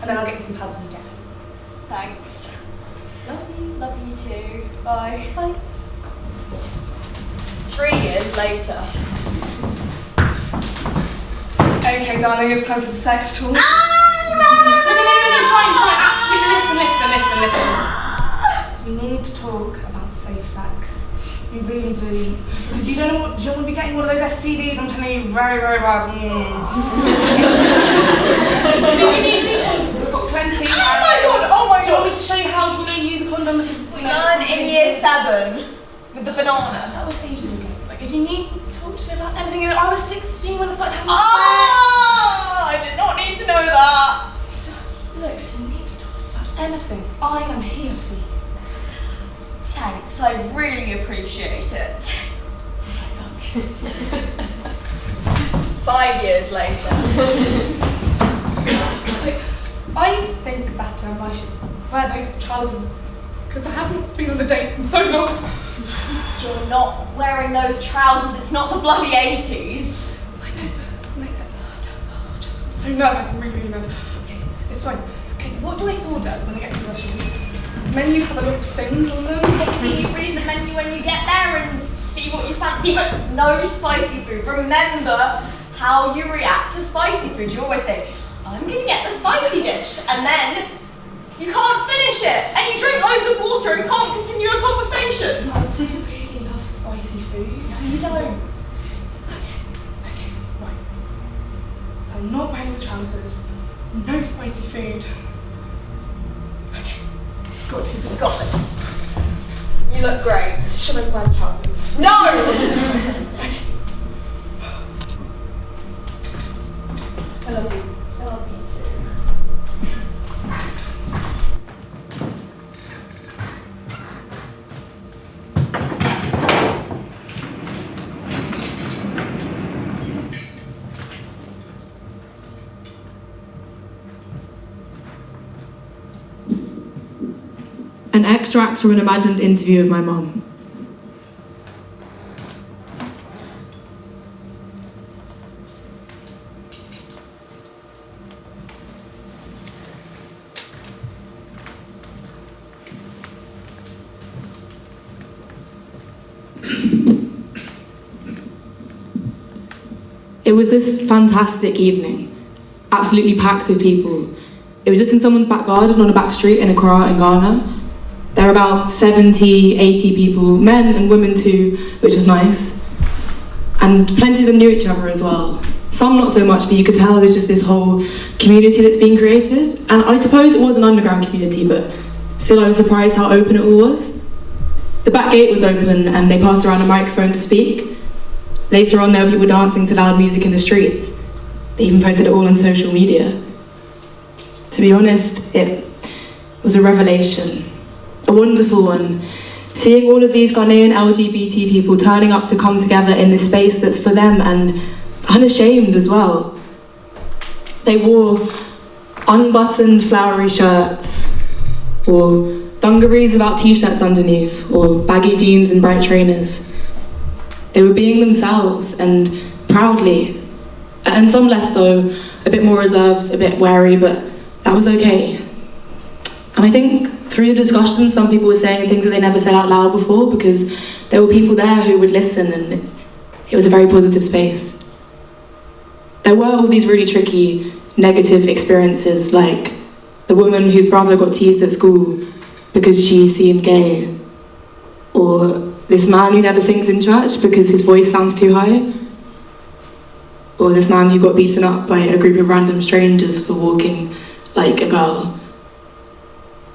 And then I'll get you some pads when you get home. Thanks. Love you. Love you too. Bye. Bye. 3 years later. Okay, darling, it's time for the sex talk. No, fine, absolutely. Listen. We need to talk about safe sex. We really do. Because you don't want to be getting one of those STDs, I'm telling you, very, very bad. Do you need any condoms? We've got plenty. Oh my god. Do you want me to show you how to use a condom? Because we learned in year 7 with the banana. That was ages ago. Like, if you need to talk to me about anything, I was 16 when I started having sex. I did not need to know that. Just look, if you need to talk about anything, I am here for you. Thanks, I really appreciate it. 5 years later. So, I think that I should wear those trousers because I haven't been on a date in so long. You're not wearing those trousers, it's not the bloody 80s. I know, but I'm so nervous, I'm really nervous. Okay, it's fine. Okay, what do I order when I get to the restaurant? Menus have a lot of things on them. Maybe you read the menu when you get there and see what you fancy, but no spicy food. Remember how you react to spicy food. You always say, I'm going to get the spicy dish, and then you can't finish it, and you drink loads of water and can't continue a conversation. I do really love spicy food. No, you don't. Okay, right. So I'm not wearing the trousers, no spicy food. Okay, got this. Got this. You look great. Should I wear the trousers? No! I love you. I love you too. An extract from an imagined interview with my mum. It was this fantastic evening, absolutely packed with people. It was just in someone's back garden on a back street in Accra in Ghana. There were about 70, 80 people, men and women too, which was nice. And plenty of them knew each other as well. Some not so much, but you could tell there's just this whole community that's being created. And I suppose it was an underground community, but still I was surprised how open it all was. The back gate was open and they passed around a microphone to speak. Later on, there were people dancing to loud music in the streets. They even posted it all on social media. To be honest, it was a revelation. A wonderful one, seeing all of these Ghanaian LGBT people turning up to come together in this space that's for them and unashamed as well. They wore unbuttoned flowery shirts, or dungarees without t-shirts underneath, or baggy jeans and bright trainers. They were being themselves and proudly, and some less so, a bit more reserved, a bit wary, but that was okay. And I think through the discussion, some people were saying things that they never said out loud before because there were people there who would listen, and it was a very positive space. There were all these really tricky, negative experiences, like the woman whose brother got teased at school because she seemed gay, or this man who never sings in church because his voice sounds too high, or this man who got beaten up by a group of random strangers for walking like a girl.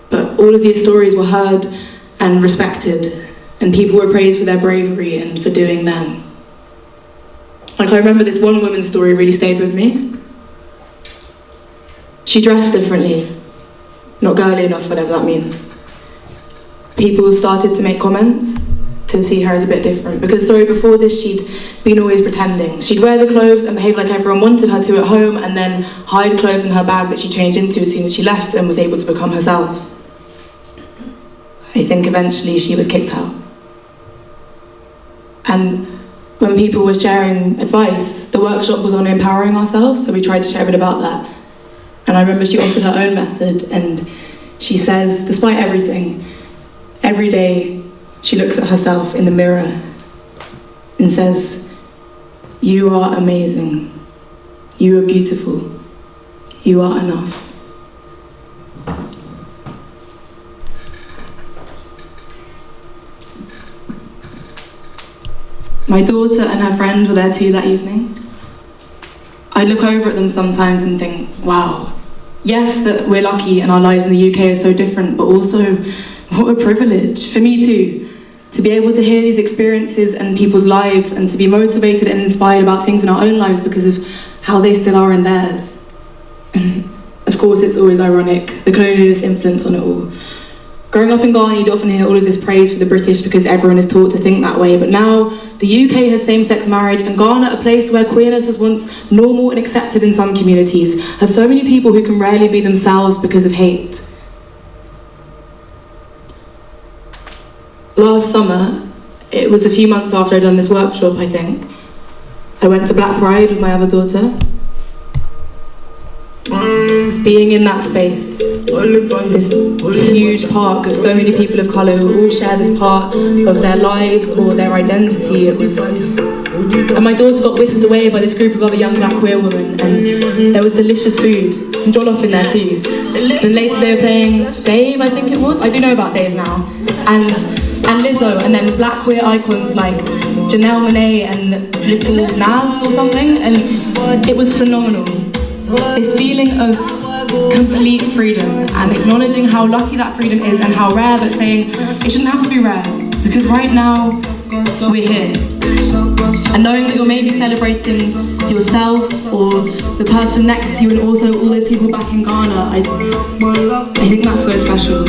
But all of these stories were heard and respected, and people were praised for their bravery and for doing them. Like, I remember this one woman's story really stayed with me. She dressed differently, not girly enough, whatever that means. People started to make comments to see her as a bit different, because before this she'd been always pretending. She'd wear the clothes and behave like everyone wanted her to at home, and then hide clothes in her bag that she changed into as soon as she left and was able to become herself. I think eventually she was kicked out. And when people were sharing advice, the workshop was on empowering ourselves, so we tried to share a bit about that. And I remember she offered her own method, and she says, despite everything, every day she looks at herself in the mirror and says, "You are amazing. You are beautiful. You are enough." My daughter and her friend were there too that evening. I look over at them sometimes and think, wow, yes, that we're lucky and our lives in the UK are so different, but also what a privilege, for me too, to be able to hear these experiences and people's lives and to be motivated and inspired about things in our own lives because of how they still are in theirs. And of course, it's always ironic, the colonialist influence on it all. Growing up in Ghana, you'd often hear all of this praise for the British because everyone is taught to think that way, but now the UK has same-sex marriage, and Ghana, a place where queerness was once normal and accepted in some communities, has so many people who can rarely be themselves because of hate. Last summer, it was a few months after I'd done this workshop, I think, I went to Black Pride with my other daughter. Being in that space, this huge park of so many people of colour who all share this part of their lives or their identity, and my daughter got whisked away by this group of other young black queer women, and there was delicious food, some jollof in there too. Then later they were playing Dave, I think it was, I do know about Dave now, and Lizzo, and then black queer icons like Janelle Monáe and Little Nas or something, and it was phenomenal. This feeling of complete freedom and acknowledging how lucky that freedom is and how rare, but saying it shouldn't have to be rare because right now we're here. And knowing that you're maybe celebrating yourself or the person next to you and also all those people back in Ghana, I think that's so special.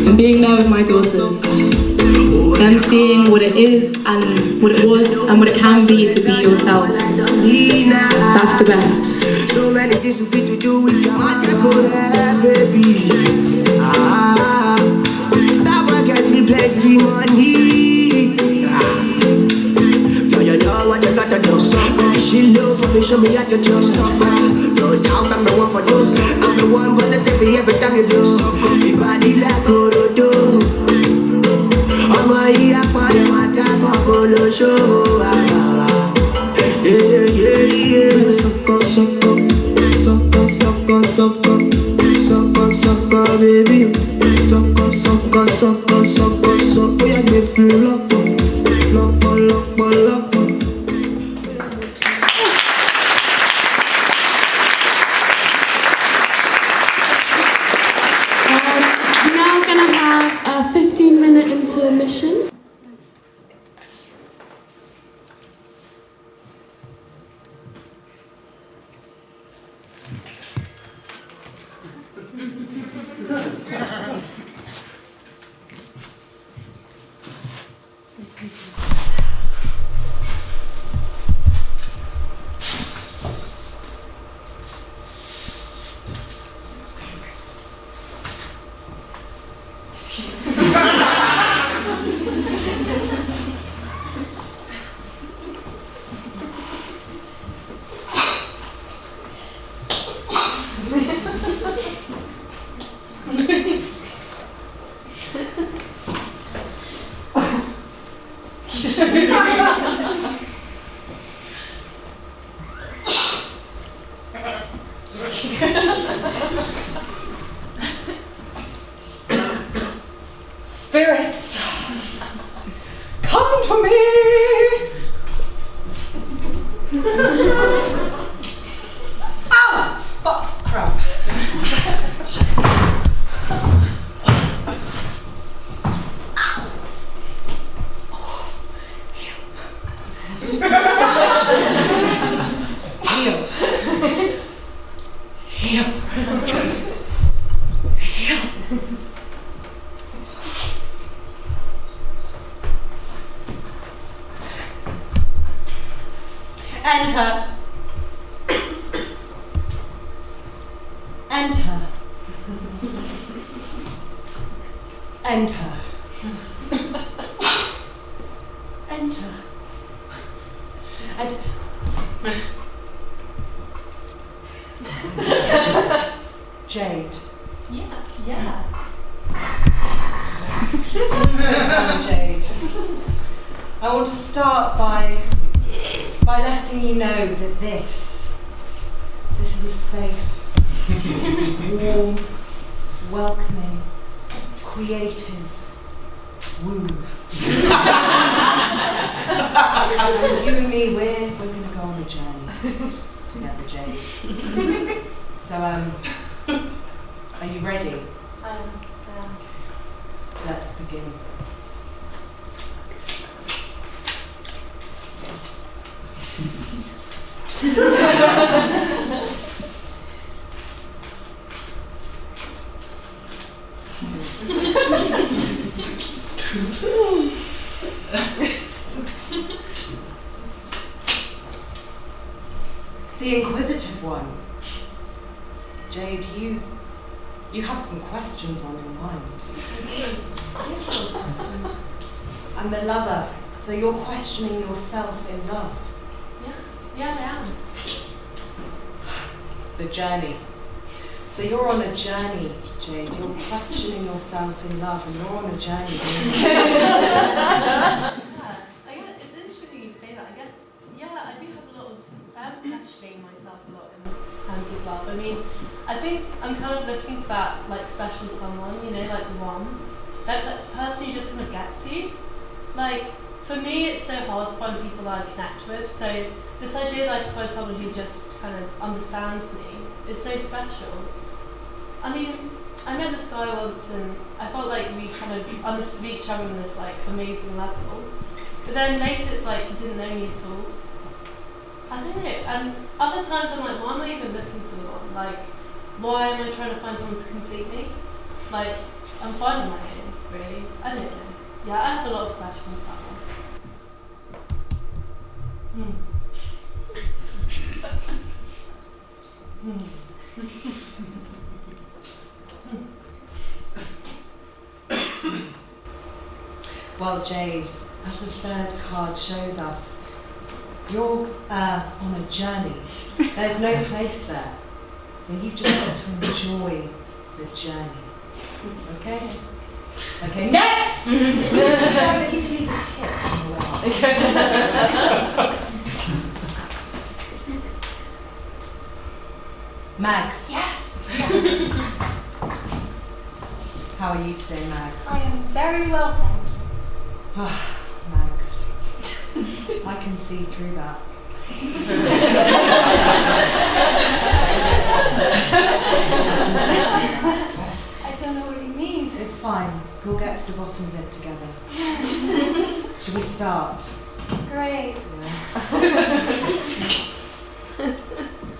And being there with my daughters, them seeing what it is and what it was and what it can be to be yourself, that's the best. So many things we to do with your baby. Stop and get me plenty money. You know what you gotta do. She love for me, show me how to do. No doubt I'm the one for you. I'm the one gonna take me every time you do. Me body like Orodo. I'm a here for the matter for follow show. Yeah, yeah, yeah. Sucko, sucko, sucko, sucko, sucko, sucko, sucko, baby. Sucko, sucko, sucko, sucko, sucko. Yeah, me feel loco, loco, loco, loco. We're now going to have a 15-minute intermission. Spirits, come to me! Ow! Fuck, crap. Heal. Heal. Heal. Enter. Enter. Enter. Enter. And Jade. Yeah. Sit down, Jade. I want to start by letting you know that this is a safe, warm, welcoming, creative womb. And you and me, we're gonna go on a journey together, Jade. So are you ready? Let's begin. The inquisitive one. Jade, you have some questions on your mind. And the lover, so you're questioning yourself in love. Yeah, I am. The journey. So you're on a journey, Jade. You're questioning yourself in love and you're on a journey. It's interesting you say that. I guess, I do have a lot of, I am questioning myself a lot in terms of love. I mean, I think I'm kind of looking for that, like, special someone, like the one. That person who just kind of gets you. Like, for me, it's so hard to find people that I connect with, so this idea that I can find someone who just kind of understands me is so special. I mean, I met this guy once and I felt like we kind of understood each other on this like amazing level. But then later it's like he didn't know me at all. I don't know. And other times I'm like, why am I even looking for the one? Like, why am I trying to find someone to complete me? Like, I'm fine on my own, really. I don't know. Yeah, I have a lot of questions about that. Well, Jade, as the third card shows us, you're on a journey. There's no place there. So you've just got to enjoy the journey. Okay? Okay, next! Just if you could leave a tip on the way up. Mags. Yes! How are you today, Mags? I am very well, thank you. Mags. I can see through that. I don't know what you mean. It's fine. We'll get to the bottom of it together. Should we start? Great.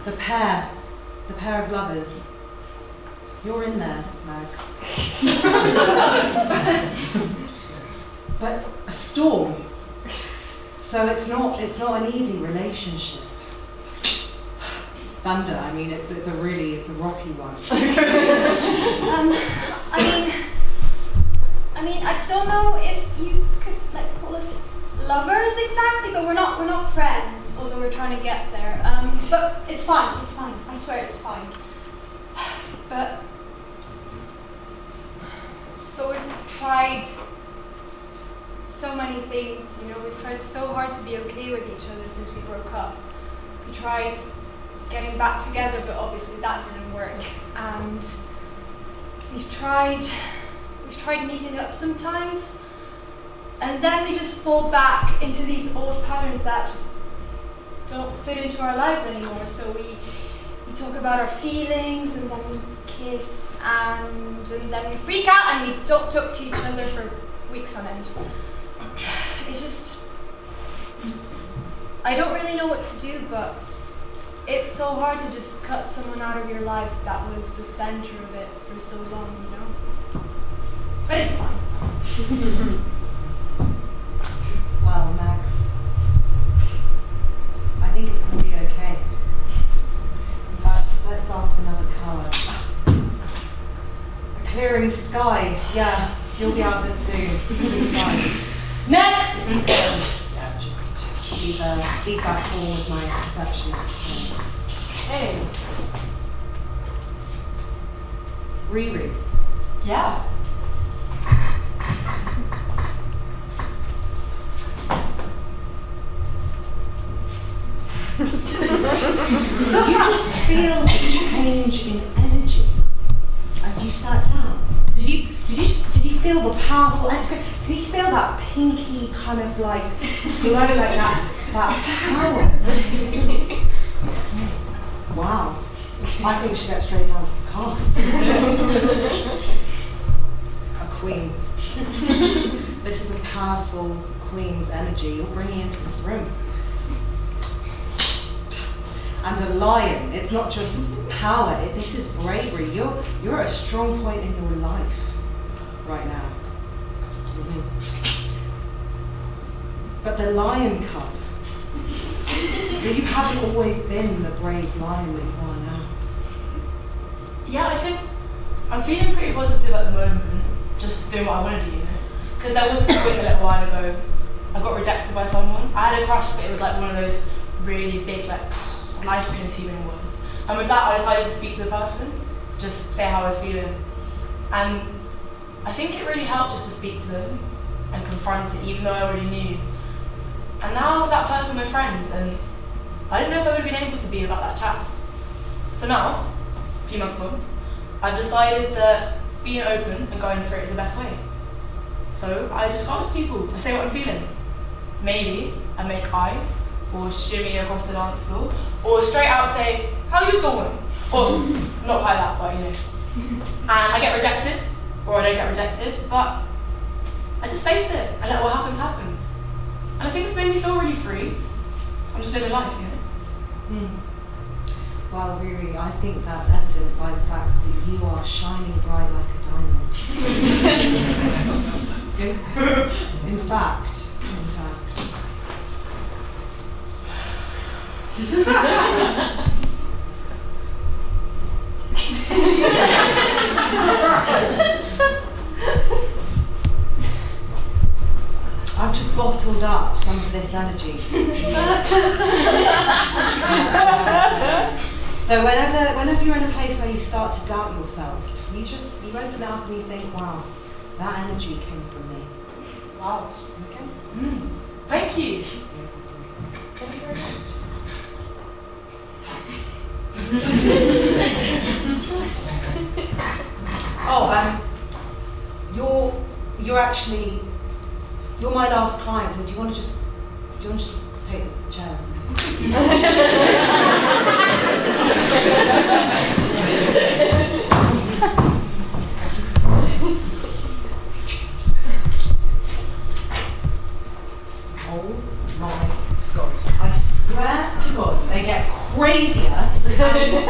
The pair of lovers. You're in there, Mags. But a storm. So it's not an easy relationship. Thunder, I mean, it's a rocky one. I don't know if you could call us lovers exactly, but we're not friends, although we're trying to get there. But it's fine. I swear it's fine. But we've tried so many things. You know, we've tried so hard to be okay with each other since we broke up. We tried getting back together, but obviously that didn't work. And we've tried meeting up sometimes, and then we just fall back into these old patterns that just don't fit into our lives anymore. So we talk about our feelings, and then we kiss, and then we freak out, and we don't talk to each other for weeks on end. It's just, I don't really know what to do, but it's so hard to just cut someone out of your life that was the center of it for so long, you know? But it's fine. Well, Max, I think it's going to be okay. In fact, let's ask another card. A clearing sky. Yeah, you'll be out of it soon. You'll be fine. Next! Yeah, just leave a feedback form with my receptionist. Hey. Riri. Yeah. Did you just feel a change in energy as you sat down? Did you feel the powerful energy? Can you feel that pinky kind of like glow, like that power? Wow. I think we should get straight down to the cards. A queen. This is a powerful queen's energy you're bringing into this room. And a lion, it's not just power, this is bravery. You're at a strong point in your life right now. Mm-hmm. But the lion cup, so you haven't always been the brave lion that you are now. Yeah, I think I'm feeling pretty positive at the moment, just doing what I want to do, you know? Because there was this point a little while ago, I got rejected by someone. I had a crush, but it was like one of those really big, like, life-consuming ones. And with that, I decided to speak to the person, just say how I was feeling. And I think it really helped just to speak to them and confront it, even though I already knew. And now that person, we're friends, and I didn't know if I would have been able to be about that chat. So now, a few months on, I've decided that being open and going for it is the best way. So I just go up to people, I say what I'm feeling. Maybe I make eyes, or shimmy across the dance floor, or straight out say, how you doing? Or not quite that, but you know. And I get rejected, or I don't get rejected, but I just face it and let what happens happens. And I think it's made me feel really free. I'm just living life, you know. Well, Riri, I think that's evident by the fact that you are shining bright like a diamond. In fact. I've just bottled up some of this energy. So whenever you're in a place where you start to doubt yourself, you open it up and you think, wow, that energy came from me. Wow. Okay. Thank you. Thank you very much. You're my last client, so do you want to just take the chair? Oh my God. I swear to God, they get crazier and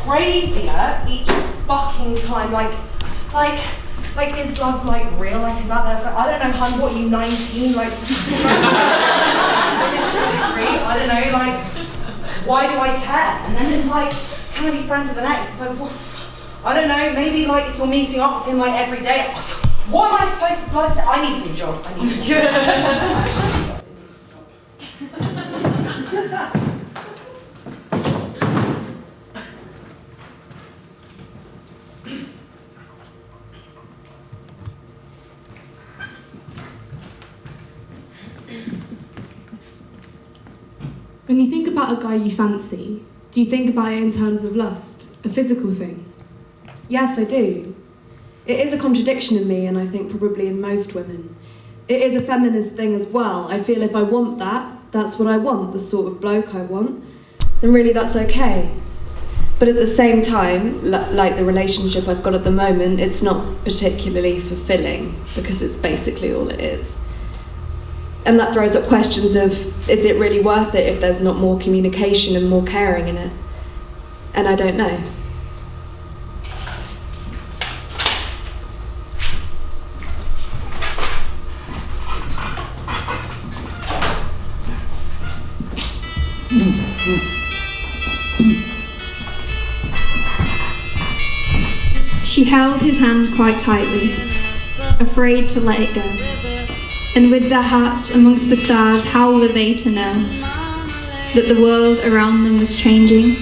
crazier each fucking time. Like, is love like real? Like, is that there? So, I don't know, hun, what are you, 19? Like, I don't know, like, why do I care? And then it's like, can I be friends with an ex? It's like, well, I don't know, maybe like if you're meeting up with him like every day, what am I supposed to say? I need a new job. I need a new job. It needs to stop. When you think about a guy you fancy, do you think about it in terms of lust, a physical thing? Yes, I do. It is a contradiction in me, and I think probably in most women. It is a feminist thing as well. I feel if I want that, that's what I want, the sort of bloke I want, then really that's okay. But at the same time, like the relationship I've got at the moment, it's not particularly fulfilling because it's basically all it is. And that throws up questions of, is it really worth it if there's not more communication and more caring in it? And I don't know. She held his hand quite tightly, afraid to let it go. And with their hearts amongst the stars, how were they to know that the world around them was changing?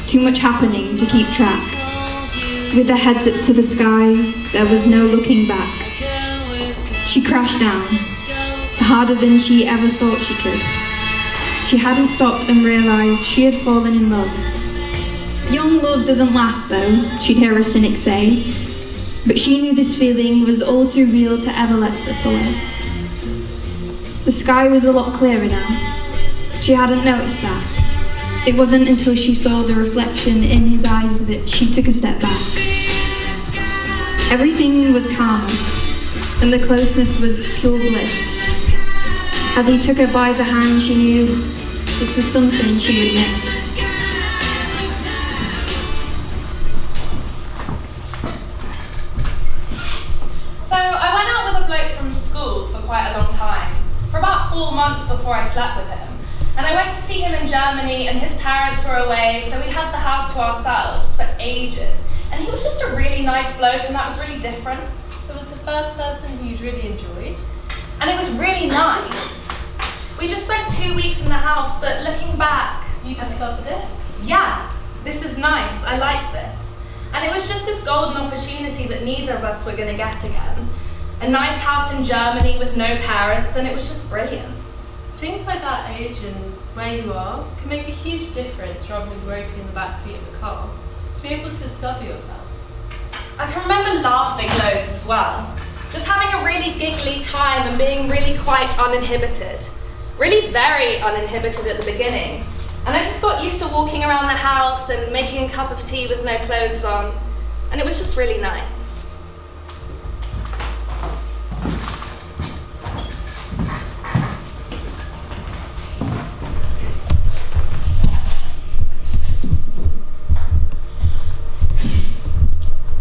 Too much happening to keep track. With their heads up to the sky, there was no looking back. She crashed down, harder than she ever thought she could. She hadn't stopped and realised she had fallen in love. Young love doesn't last though, she'd hear a cynic say, but she knew this feeling was all too real to ever let slip away. The sky was a lot clearer now. She hadn't noticed that. It wasn't until she saw the reflection in his eyes that she took a step back. Everything was calmer, and the closeness was pure bliss. As he took her by the hand, she knew this was something she would miss. So I went out with a bloke from school for quite a long time, for about 4 months before I slept with him. And I went to see him in Germany, and his parents were away, so we had the house to ourselves for ages. And he was just a really nice bloke, and that was really different. It was the first person who you'd really enjoyed? And it was really nice. We just spent 2 weeks in the house, but looking back... You discovered it? Yeah, this is nice, I like this. And it was just this golden opportunity that neither of us were going to get again. A nice house in Germany with no parents, and it was just brilliant. Things like that age and where you are can make a huge difference rather than groping in the back seat of a car. To be able to discover yourself. I can remember laughing loads as well. Just having a really giggly time and being really quite uninhibited. Really very uninhibited at the beginning. And I just got used to walking around the house and making a cup of tea with no clothes on. And it was just really nice.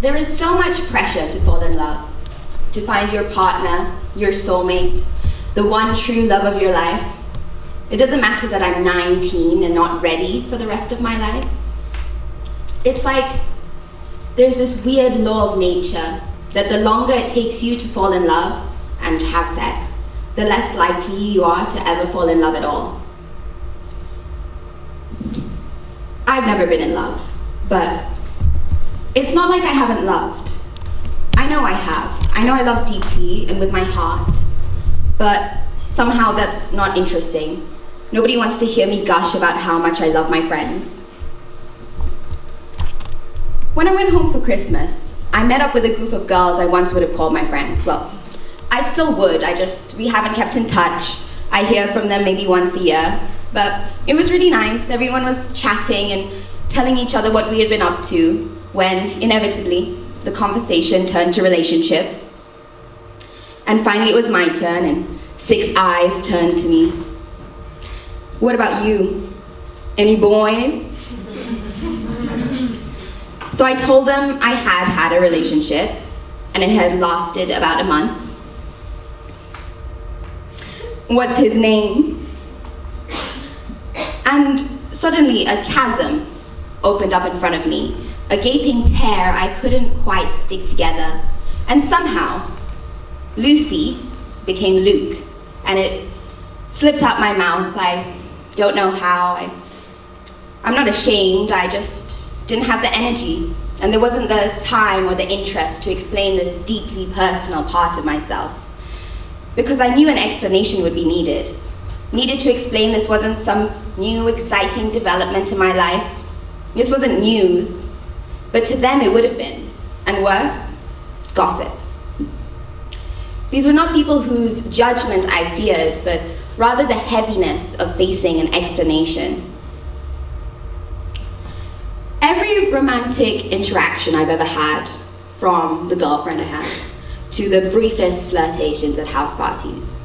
There is so much pressure to fall in love, to find your partner, your soulmate, the one true love of your life. It doesn't matter that I'm 19 and not ready for the rest of my life. It's like there's this weird law of nature that the longer it takes you to fall in love and have sex, the less likely you are to ever fall in love at all. I've never been in love, but it's not like I haven't loved. I know I have. I know I love deeply and with my heart, but somehow that's not interesting. Nobody wants to hear me gush about how much I love my friends. When I went home for Christmas, I met up with a group of girls I once would have called my friends. Well, I still would, we haven't kept in touch. I hear from them maybe once a year, but it was really nice. Everyone was chatting and telling each other what we had been up to, when, inevitably, the conversation turned to relationships. And finally it was my turn, and 6 eyes turned to me. What about you? Any boys? So I told them I had had a relationship, and it had lasted about a month. What's his name? And suddenly a chasm opened up in front of me. A gaping tear I couldn't quite stick together. And somehow, Lucy became Luke, and it slipped out my mouth. I don't know how. I'm not ashamed, I just didn't have the energy, and there wasn't the time or the interest to explain this deeply personal part of myself. Because I knew an explanation would be needed. Needed to explain this wasn't some new exciting development in my life. This wasn't news, but to them it would have been, and worse, gossip. These were not people whose judgment I feared, but rather the heaviness of facing an explanation. Every romantic interaction I've ever had, from the girlfriend I had, to the briefest flirtations at house parties,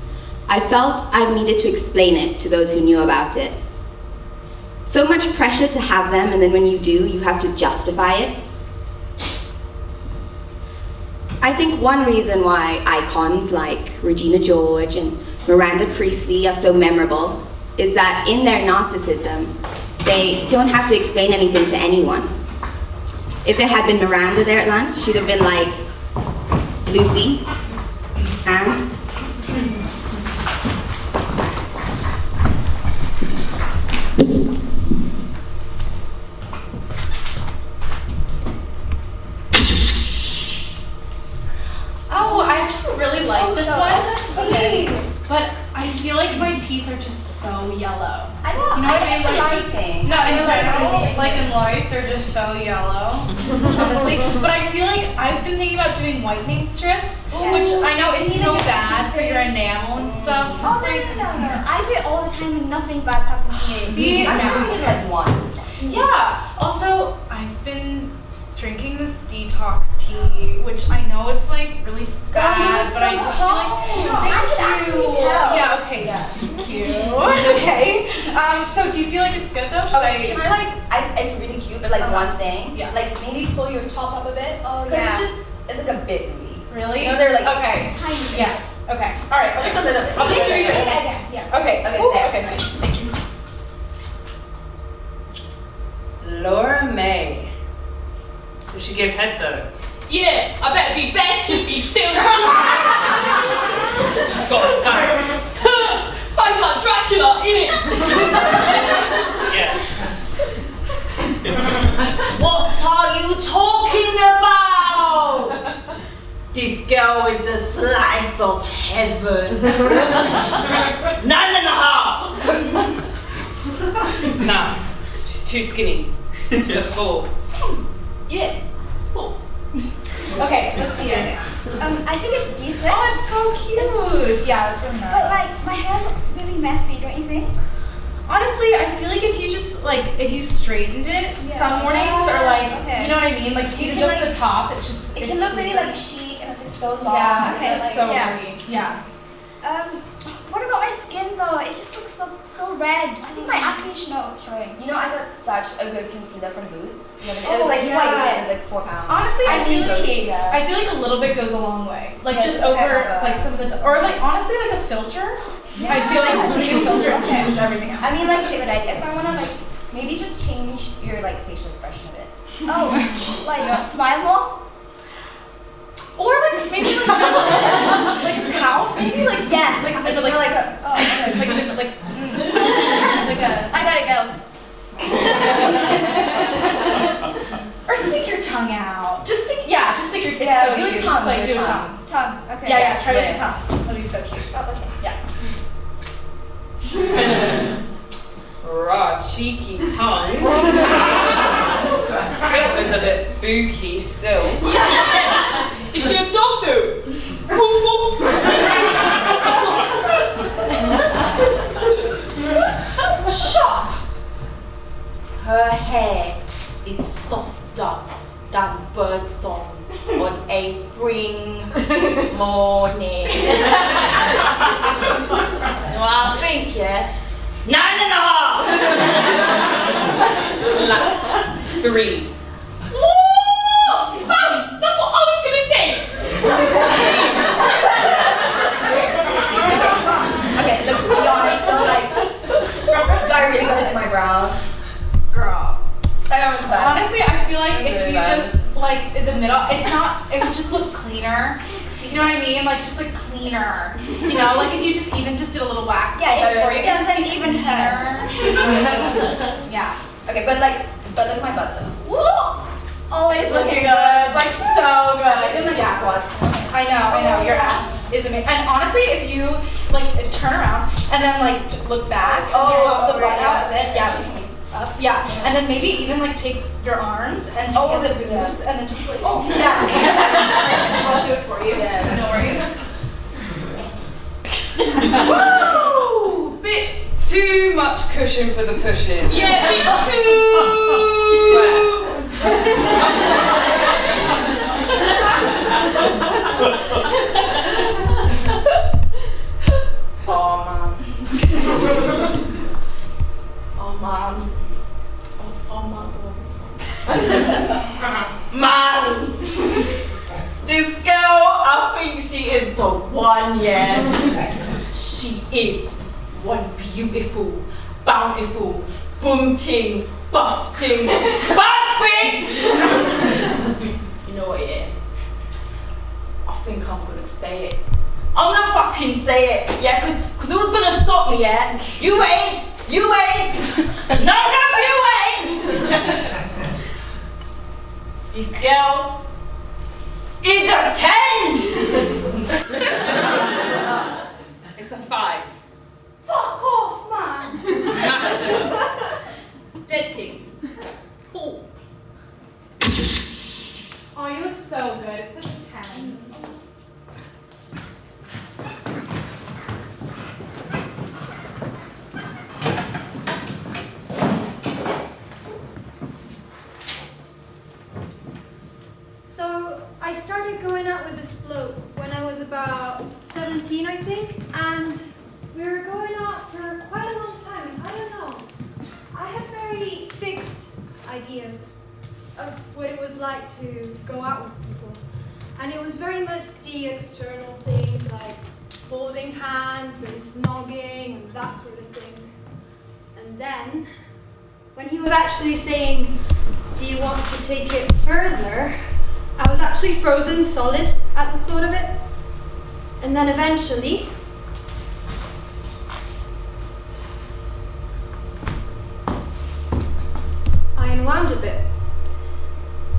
I felt I needed to explain it to those who knew about it. So much pressure to have them, and then when you do, you have to justify it. I think one reason why icons like Regina George and Miranda Priestley are so memorable is that in their narcissism, they don't have to explain anything to anyone. If it had been Miranda there at lunch, she'd have been like, Lucy, and? Oh, I actually really like this one. Okay. But I feel like my teeth are just so yellow. I know, You know what I mean? that's Like, exciting. no, in general, Exciting. like in life, they're just so yellow. Honestly, but I feel like I've been thinking about doing whitening strips, which I know it's so bad for your enamel and stuff. Oh, no. I do it all the time and nothing bad's happened to me. See, I'm sure we did like once. Yeah. Also, I've been drinking this detox tea, which I know it's like really bad, but I just feel like I can actually tell. Yeah. Okay. Yeah. Thank you. Okay. So do you feel like it's good though? Should Okay, can I it's really cute, but like one thing, Yeah. like maybe pull your top up a bit. Oh, Because yeah. it's like a bit maybe. Really? You know, they're like okay. Tiny. Yeah. Okay. All right. Okay. Just a little bit. I'll just do your Okay. Yeah. Okay. Okay, Ooh, there. okay. So thank you. Laura May. Does she give head though? Yeah, I better be bare teethy still. She's got fangs. Fangs like Dracula, innit? Yeah. What are you talking about? This girl is a slice of heaven. 9.5. Nah, she's too skinny. It's a 4. Yeah. 4. Okay. Let's see it. I think it's decent. Oh, it's so cute. Yeah, it's really nice. But like, my hair looks really messy, don't you think? Honestly, I feel like if you just if you straightened it some mornings or Okay. you know what I mean, like You even can, just like- the top, it's just It can look really like chic and it's like so long. yeah, Okay, it's like, so yeah. pretty. Yeah. What about my skin though? It just looks so red. I think my acne is showing. You know, I got such a good concealer from Boots. It Oh, was like yeah. white, it was like £4. Honestly, I feel so like yeah. I feel like a little bit goes a long way. Like Yeah, just just over have a- like some of the or like honestly like a filter. I feel like just putting a filter smooths everything out. I mean, like, say what I did. If I want to, like, maybe just change your, like, facial expression a bit. Oh, like smile more? Or like maybe like like a pout, maybe like Yes, like like a a I gotta go. Or stick your tongue out. Just stick your. It's so do a cute. tongue. Just like Do do a a tongue. tongue. Tongue. Okay. Yeah. Try Yeah. with the tongue. That'd be so cute. Oh, okay. Yeah. Raw, cheeky tongue. Phil is a bit booky still. Yeah. Is she a dog though? Woof woof. Shut! Her hair is softer than birdsong on a spring morning. You know what I think, yeah? 9.5! Flat 3. What? Fam, that's what I was gonna say! Okay, look, to be honest, though, like, do I really gotta do my brows? Girl. I know it's bad. Honestly, I feel like It's if really you bad. just like in the middle, it would just look cleaner. You know what I mean? Like just like cleaner. You know, like if you just even just did a little wax. Yeah, before it you could just doesn't be even cleaner. hurt. Yeah. Okay, but look at my butt though. Woo! Always looking good, like so good. I did like Yeah. squats. I know. Your ass is amazing. And honestly, if you like turn around and then like look back, Oh, the butt yeah. out a bit, And then maybe even like take your arms and take the boobs and then just like, I'll do it for you. Yeah, no worries. Woo! Bitch, too much cushion for the pushing. Yeah, me too! Oh man. Oh man. Oh my god. Man! This girl, I think she is the one, yeah. She is one beautiful, bountiful, boom ting, buff ting, bad bitch! You know what, yeah? I think I'm gonna say it. I'm gonna fucking say it, yeah, cause who's gonna stop me, yeah? You ain't! You ain't! No, you ain't! This girl is a 10! It's a 5. Fuck off, man! Dead ting. 4. Oh, you look so good. It's such a 10. So I started going out with this bloke when I was about 17, I think, and we were going out for quite a long time, and I don't know, I had very fixed ideas of what it was like to go out with people. And it was very much the external things like holding hands and snogging and that sort of thing. And then, when he was actually saying, "Do you want to take it further?" I was actually frozen solid at the thought of it. And then eventually, I unwound a bit.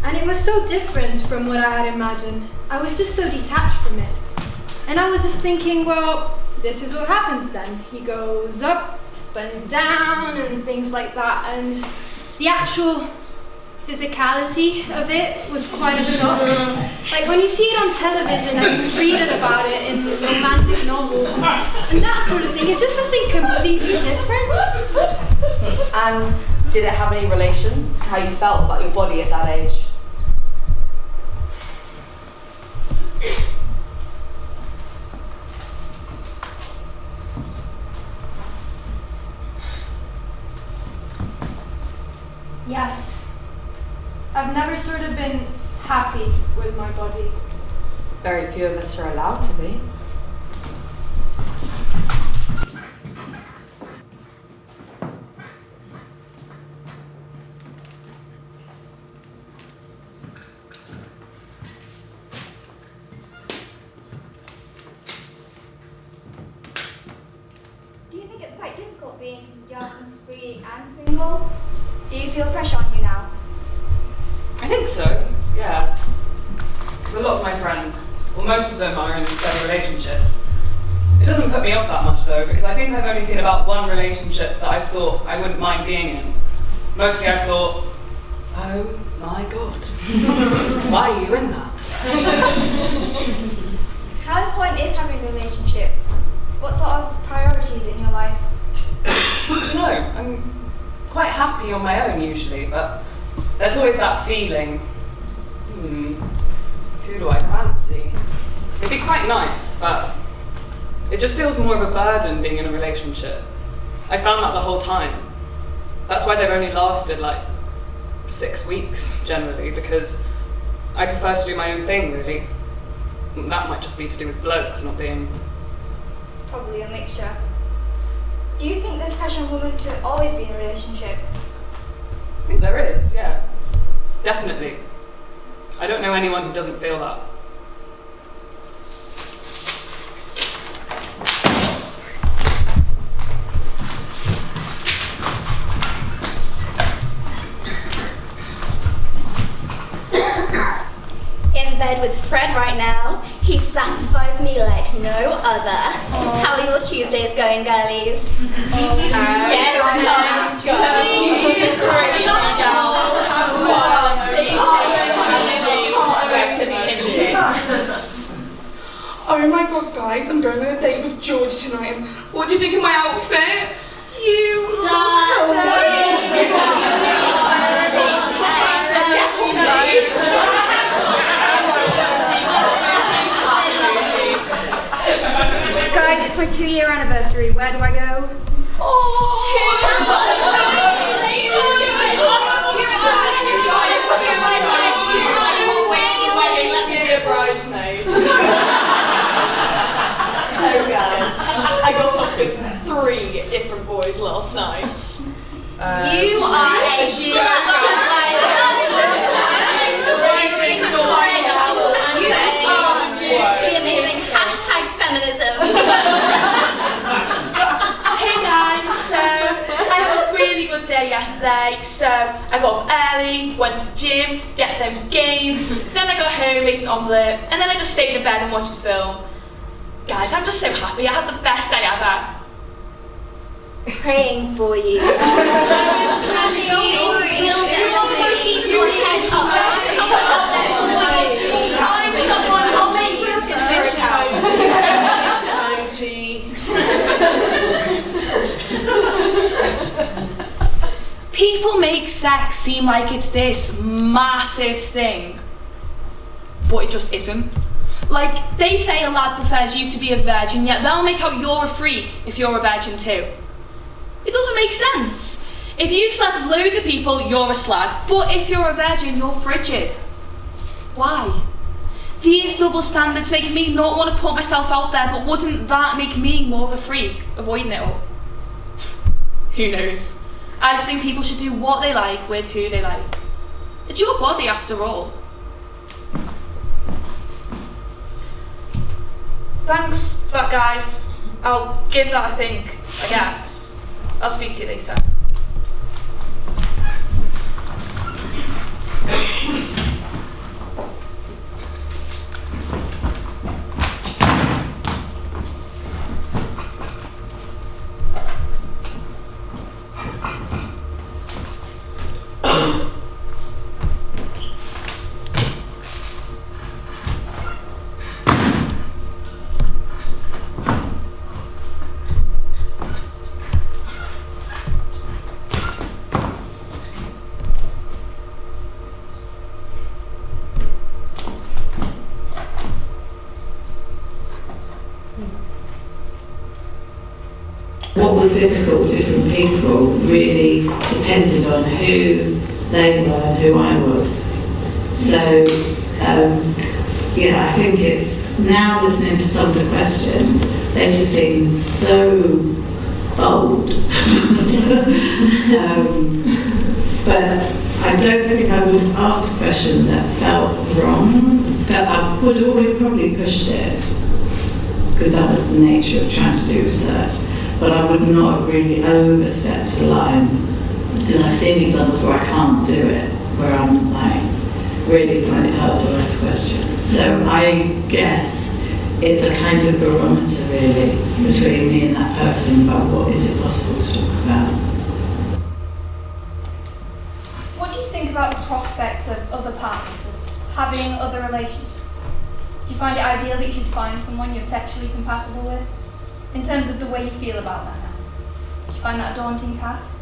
And it was so different from what I had imagined. I was just so detached from it. And I was just thinking, well, this is what happens then. He goes up and down and things like that. And the actual physicality of it was quite a shock. Like when you see it on television and you read it about it in romantic novels and that sort of thing, it's just something completely different. And did it have any relation to how you felt about your body at that age? Yes. I've never sort of been happy with my body. Very few of us are allowed to be. Do you think it's quite difficult being young, free and single? Do you feel pressure on you now? I think so, yeah. Because a lot of my friends, well, most of them are in steady relationships. It doesn't put me off that much though, because I think I've only seen about one relationship that I thought I wouldn't mind being in. Mostly I've thought, oh my god, why are you in that? How important is having a relationship? What sort of priorities in your life? No, I'm quite happy on my own usually, but there's always that feeling, who do I fancy? It'd be quite nice, but it just feels more of a burden being in a relationship. I found that the whole time. That's why they've only lasted like 6 weeks generally, because I prefer to do my own thing really. That might just be to do with blokes not being... It's probably a mixture. Do you think there's pressure on women to always be in a relationship? I think there is, yeah. Definitely. I don't know anyone who doesn't feel that. In bed with Fred right now. He satisfies me like no other. How are your Tuesdays going, girlies? Yes, guys, I'm going on a date with George tonight. And what do you think of my outfit? You Guys, it's my 2-year anniversary. Where do I go? So guys, I got off with 3 different boys last night. You are a literally amazing. Hashtag feminism. Hey guys, so I had a really good day yesterday. So I got up early, went to the gym, get them gains, then I got home, made an omelette, and then I just stayed in bed and watched the film. Guys, I'm just so happy. I had the best day ever. Praying for you. I'll make you a fish emoji. People make sex seem like it's this massive thing, but it just isn't. Like, they say a lad prefers you to be a virgin, yet they'll make out you're a freak if you're a virgin too. It doesn't make sense. If you've slept with loads of people, you're a slag, but if you're a virgin, you're frigid. Why? These double standards make me not want to put myself out there, but wouldn't that make me more of a freak, avoiding it all? Who knows? I just think people should do what they like with who they like. It's your body after all. Thanks for that, guys. I'll give that a think, I guess. I'll speak to you later. What was difficult with different people really depended on who they were and who I was. So, yeah, I think it's, now listening to some of the questions, they just seem so bold. But I don't think I would have asked a question that felt wrong, but I would always probably pushed it, because that was the nature of trying to do research. But I would not have really overstepped the line, because I've seen examples where I can't do it, where I'm like, really find it hard to ask a question. So I guess it's a kind of barometer really between me and that person about what is it possible to talk about. What do you think about the prospect of other partners, of having other relationships? Do you find it ideal that you should find someone you're sexually compatible with? In terms of the way you feel about that now? Do you find that a daunting task?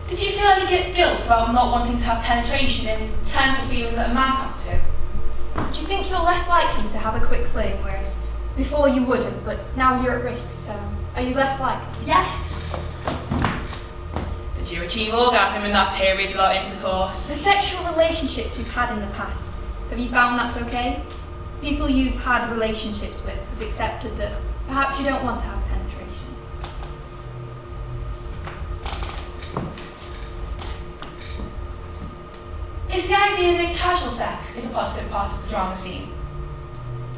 Did you feel any guilt about not wanting to have penetration in terms of feeling that a man had to? Do you think you're less likely to have a quick fling, whereas before you would have, but now you're at risk, so are you less likely? Yes. Did you achieve orgasm in that period without intercourse? The sexual relationships you've had in the past, have you found that's okay? People you've had relationships with have accepted that perhaps you don't want to have penetration. Is the idea that casual sex is a positive part of the drama scene?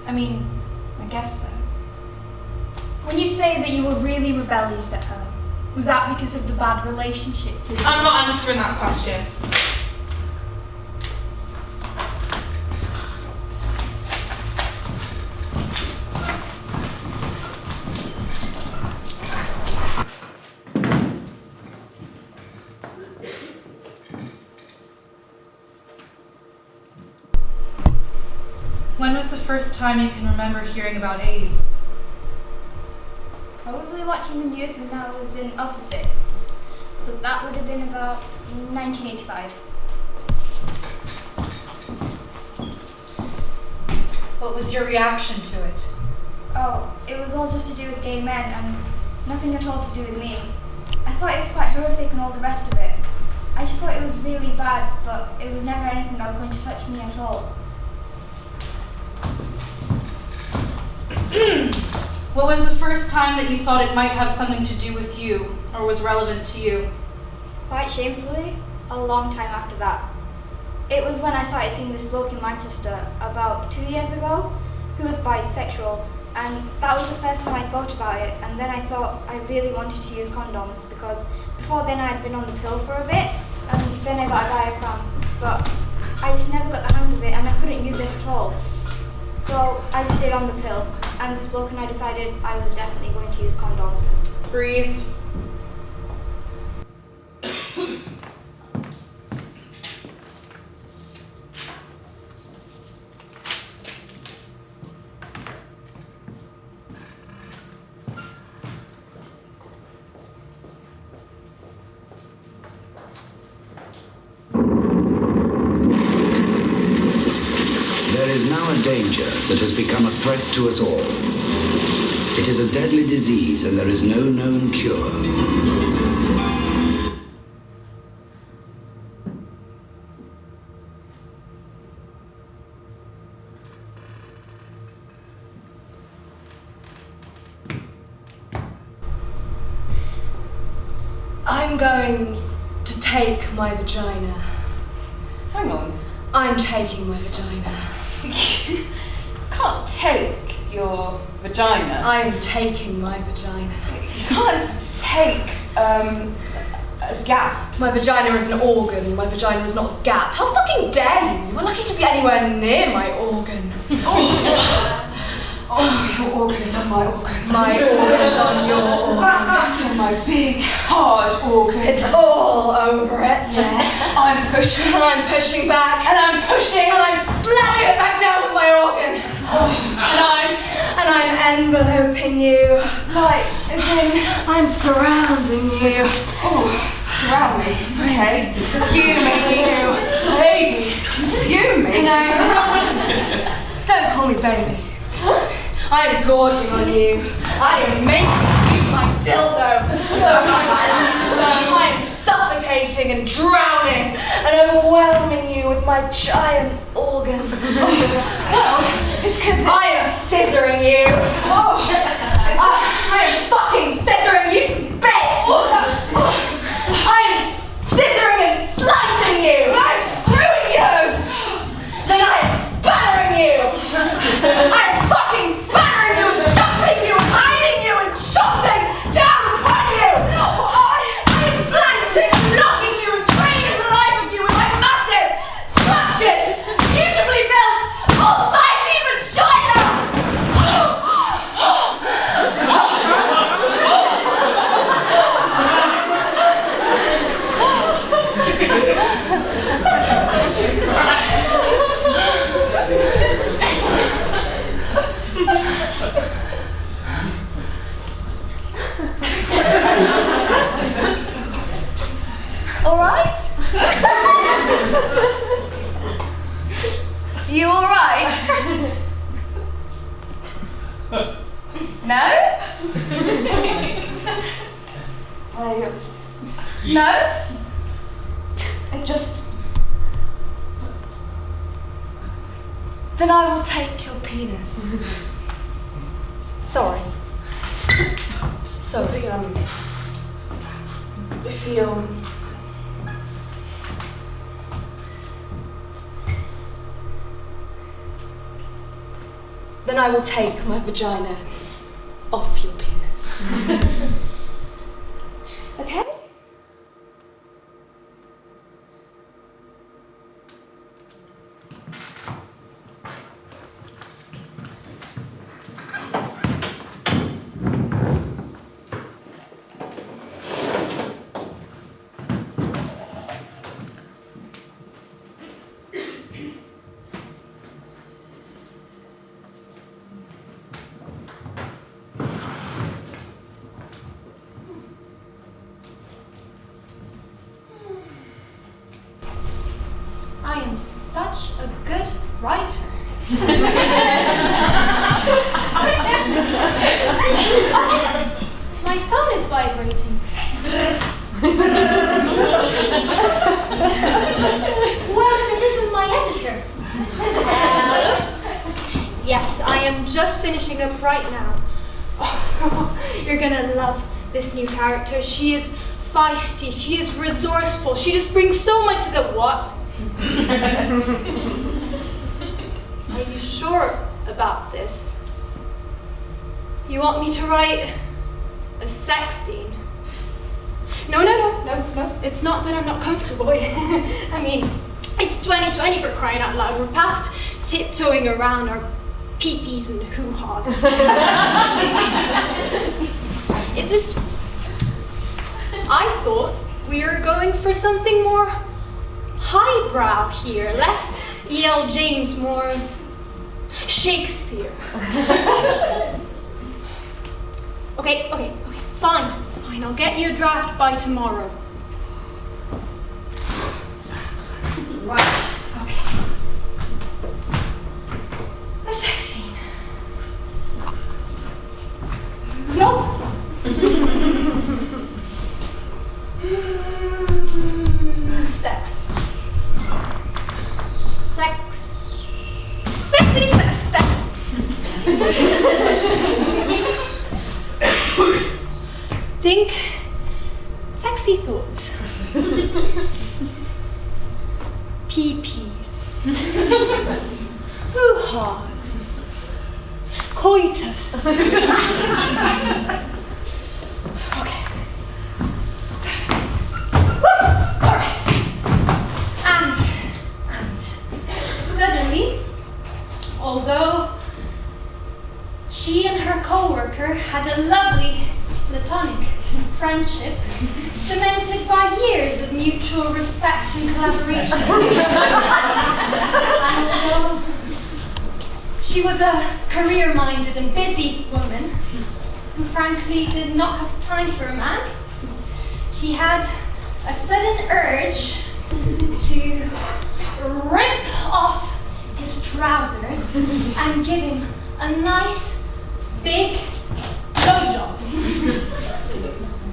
I mean, I guess so. When you say that you were really rebellious at home, was that because of the bad relationship? I'm not answering that question. When was the first time you can remember hearing about AIDS? Probably watching the news when I was in upper sixth. So that would have been about 1985. What was your reaction to it? Oh, it was all just to do with gay men and nothing at all to do with me. I thought it was quite horrific and all the rest of it. I just thought it was really bad, but it was never anything that was going to touch me at all. What was the first time that you thought it might have something to do with you, or was relevant to you? Quite shamefully, a long time after that. It was when I started seeing this bloke in Manchester about 2 years ago, who was bisexual, and that was the first time I thought about it, and then I thought I really wanted to use condoms, because before then I'd been on the pill for a bit, and then I got a diaphragm, but I just never got the hang of it, and I couldn't use it at all. So I just stayed on the pill, and this bloke and I decided I was definitely going to use condoms. Breathe. There is now a danger that has become a threat to us all. It is a deadly disease and there is no known cure. I'm going to take my vagina. Hang on. I'm taking my vagina. Can't take your vagina. I'm taking my vagina. You can't take a gap. My vagina is an organ. My vagina is not a gap. How fucking dare you? You were lucky to be anywhere near my organ. Oh, your organ is on my organ. My organ is on your organ. It's on my big, hard organ. It's all over it. Yeah. I'm pushing. And I'm pushing back. And I'm pushing. And I'm slamming it back down with my organ. And I'm enveloping you. Like, as in, I'm surrounding you. Oh, surround me. Okay. Consuming you. Baby, consume me. Don't call me baby. I am gorging on you. I am making you my dildo. I am suffocating and drowning and overwhelming you with my giant organ. Well, it's because I am scissoring you. I am fucking scissoring you to bits. I am scissoring and slicing you. I'm screwing you. Then I am spattering you. I am fucking spattering you and dumping you and hiding you and chopping down upon you. I am blanching and locking you and draining the life of you with my massive, structured, beautifully built, almighty vagina. All right? You all right? No? No? Then I will take your penis. Sorry. Sorry. I feel. Then I will take my vagina off your penis. Okay? writer. My phone is vibrating. What if it isn't my editor? Yes, I am just finishing up right now. Oh, you're gonna love this new character. She is feisty, she is resourceful, she just brings so much to the what? Are you sure about this? You want me to write a sex scene? No, it's not that I'm not comfortable. I mean, it's 2020 for crying out loud. We're past tiptoeing around our pee-pees and hoo-haws. It's just, I thought we were going for something more highbrow here, less E.L. James, more Shakespeare. Okay, fine, I'll get you a draft by tomorrow. Right, okay. A sex scene. Nope. Sexy sex. Think sexy thoughts. Pee-pees. Hoo-haws. Coitus. Okay. Alright. And suddenly, although she and her co-worker had a lovely platonic friendship cemented by years of mutual respect and collaboration. And although she was a career-minded and busy woman who frankly did not have time for a man, she had a sudden urge to rip off his trousers and give him a nice big blowjob.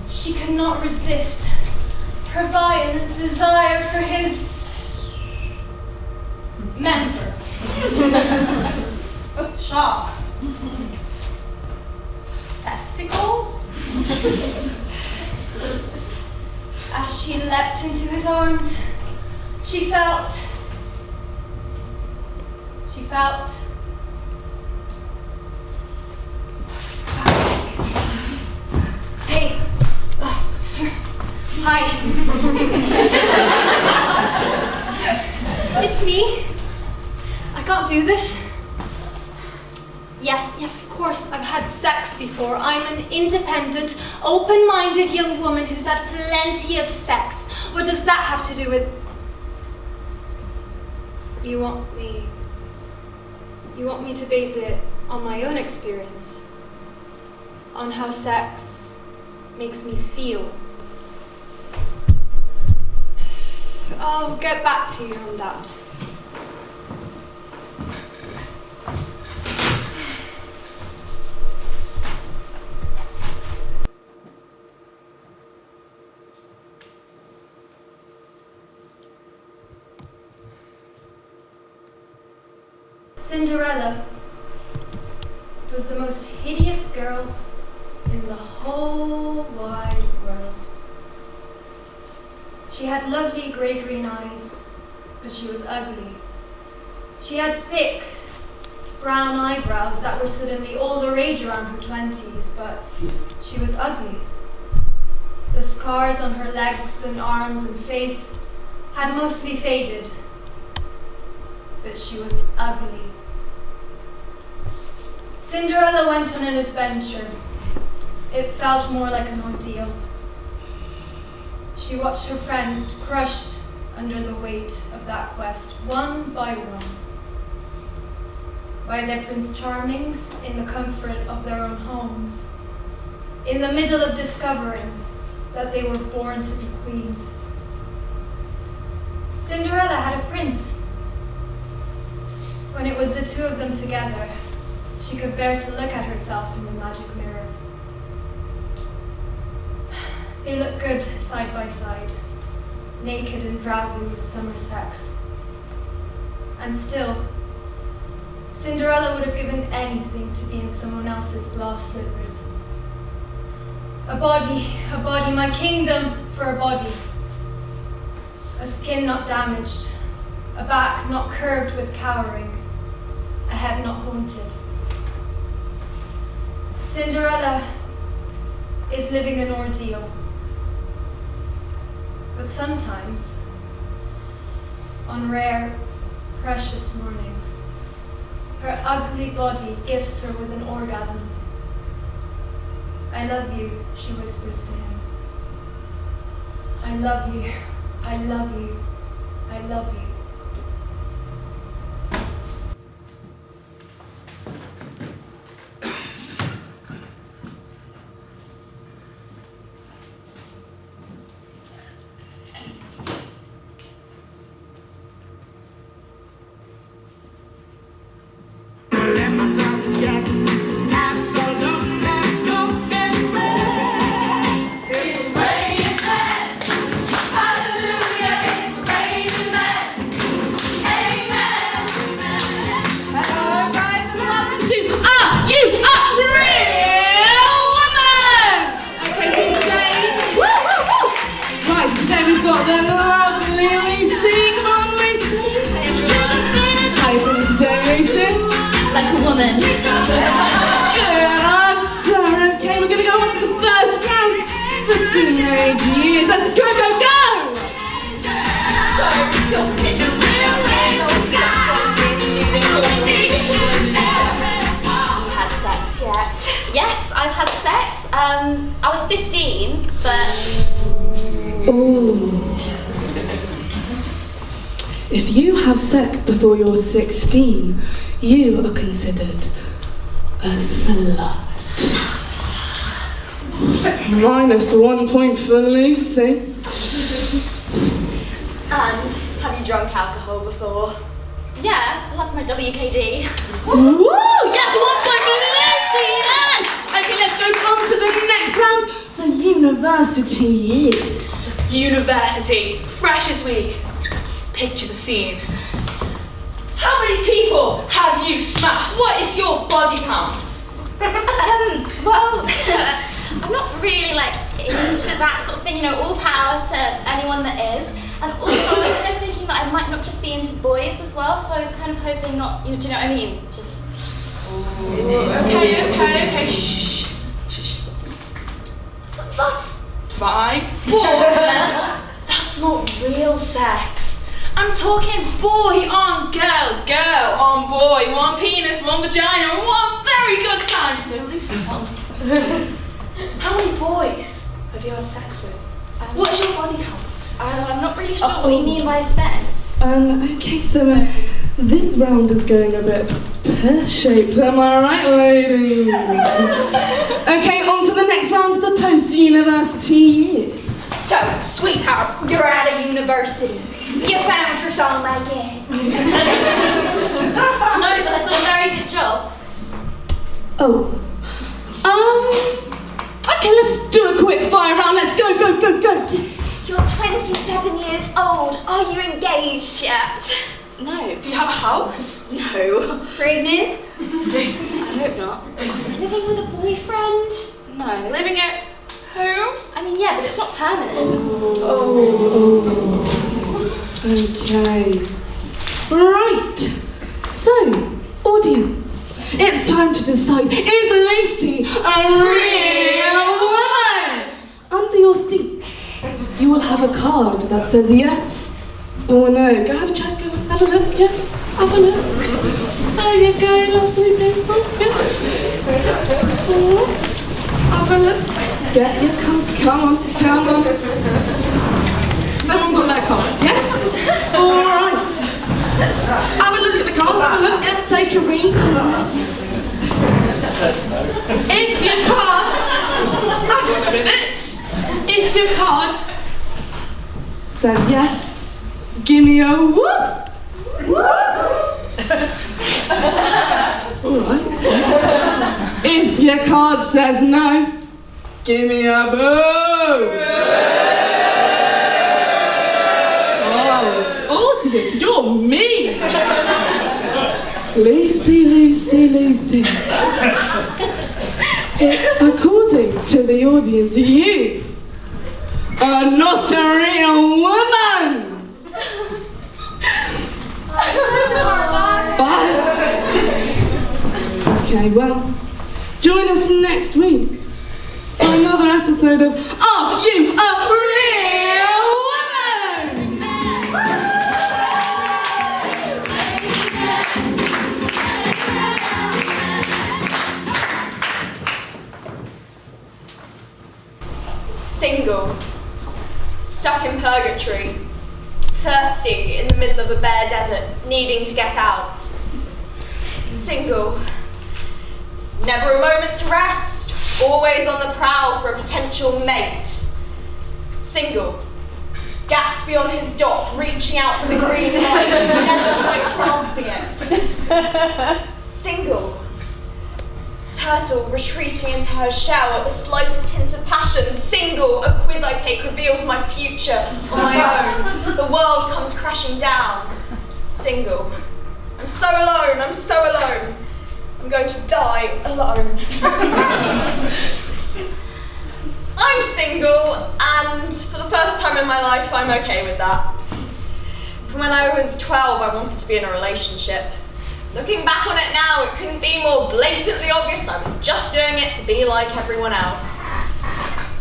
She could not resist her violent desire for his member. Shaft. Testicles? As she leapt into his arms, she felt. Hey. Hi. It's me. I can't do this. Yes, of course, I've had sex before. I'm an independent, open-minded young woman who's had plenty of sex. What does that have to do with... You want me to base it on my own experience? On how sex makes me feel? I'll get back to you on that. Cinderella was the most hideous girl in the whole wide world. She had lovely grey-green eyes, but she was ugly. She had thick, brown eyebrows that were suddenly all the rage around her 20s, but she was ugly. The scars on her legs and arms and face had mostly faded, but she was ugly. Cinderella went on an adventure. It felt more like an ordeal. She watched her friends crushed under the weight of that quest, one by one, by their Prince Charmings in the comfort of their own homes, in the middle of discovering that they were born to be queens. Cinderella had a prince. When it was the two of them together, she could bear to look at herself in the magic mirror. They looked good side by side, naked and drowsy with summer sex. And still, Cinderella would have given anything to be in someone else's glass slippers. A body, my kingdom for a body. A skin not damaged, a back not curved with cowering, a head not haunted. Cinderella is living an ordeal. But sometimes, on rare, precious mornings, her ugly body gifts her with an orgasm. I love you, she whispers to him. I love you, I love you, I love you. I was 15, but... Ooh. If you have sex before you're 16, you are considered a slut. -1 point for Lucy. And have you drunk alcohol before? Yeah, I love my WKD. Woo! Yes, 1 point for Lucy! Yes! Okay, let's go on to the next round. The university year. University, freshest week. Picture the scene. How many people have you smashed? What is your body count? Well, I'm not really like into that sort of thing, you know, all power to anyone that is. And also I was kind of thinking that I might not just be into boys as well, so I was kind of hoping not, you know, do you know what I mean? Just... Okay. Shh. That's fine. But that's not real sex. I'm talking boy on girl, girl on boy, one penis, one vagina, and one very good time. So Lucy, tell me. How many boys have you had sex with? What's your body count? I'm not really sure what you mean by sex. Okay, so this round is going a bit pear-shaped, am I right, ladies? Okay, on to the next round, the post-university years. So, sweetheart, you're at a university. You found your soulmate. No, but I got a very good job. Oh. Okay, let's do a quick fire round. Let's go. You're 27 years old. Are you engaged yet? No. Do you have a house? No. Pregnant? I hope not. Living with a boyfriend? No. Living at home? I mean, yeah, but it's not permanent. Okay. Right. So, audience, it's time to decide, is Lucy a real woman? Under your seats, you will have a card that says yes or no. Go have a chat, go have a look, yeah? Have a look. There you go, lovely pencil. Yeah. Have a look. Get your cards, come on. Everyone got their cards, yes? Alright. Have a look at the cards, have a look, yeah, take a read. If your card, hang on a minute. If your card says yes, give me a whoop. Alright. If your card says no, give me a boo! Oh, audience, you're mean! Lucy. According to the audience, you are not a real woman! Bye! Okay, well, join us next week for another episode of Are You a Real Woman? Single, stuck in purgatory, thirsty in the middle of a bare desert, needing to get out. Single, never a moment to rest, always on the prowl for a potential mate. Single, Gatsby on his dock, reaching out for the green light, never quite grasping it. Single, turtle retreating into her shell at the slightest hint of passion. Single, a quiz I take reveals my future on my own. The world comes crashing down. Single, I'm so alone. I'm going to die alone. I'm single, and for the first time in my life, I'm okay with that. From when I was 12, I wanted to be in a relationship. Looking back on it now, it couldn't be more blatantly obvious. I was just doing it to be like everyone else.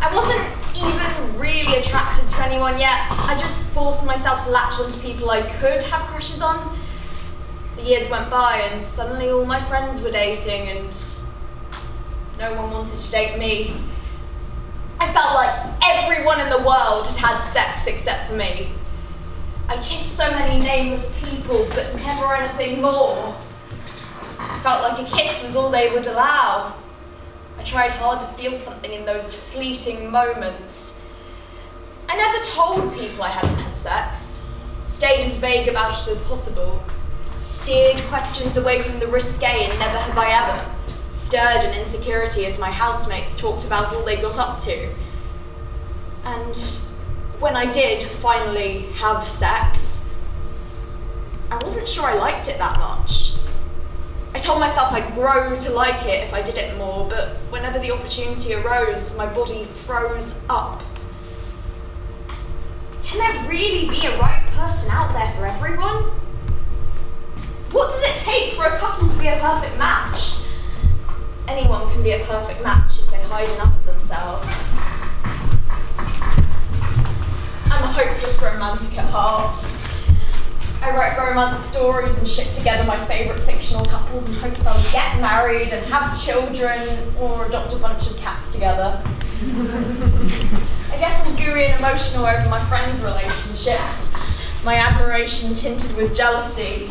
I wasn't even really attracted to anyone yet. I just forced myself to latch onto people I could have crushes on. The years went by and suddenly all my friends were dating and no one wanted to date me. I felt like everyone in the world had had sex except for me. I kissed so many nameless people, but never anything more. I felt like a kiss was all they would allow. I tried hard to feel something in those fleeting moments. I never told people I hadn't had sex, stayed as vague about it as possible, steered questions away from the risque and never have I ever, stirred in insecurity as my housemates talked about all they got up to. And when I did finally have sex, I wasn't sure I liked it that much. I told myself I'd grow to like it if I did it more, but whenever the opportunity arose, my body froze up. Can there really be a right person out there for everyone? What does it take for a couple to be a perfect match? Anyone can be a perfect match if they hide enough of themselves. I'm a hopeless romantic at heart. I write romance stories and ship together my favourite fictional couples and hope they'll get married and have children or adopt a bunch of cats together. I guess I'm gooey and emotional over my friends' relationships, my admiration tinted with jealousy,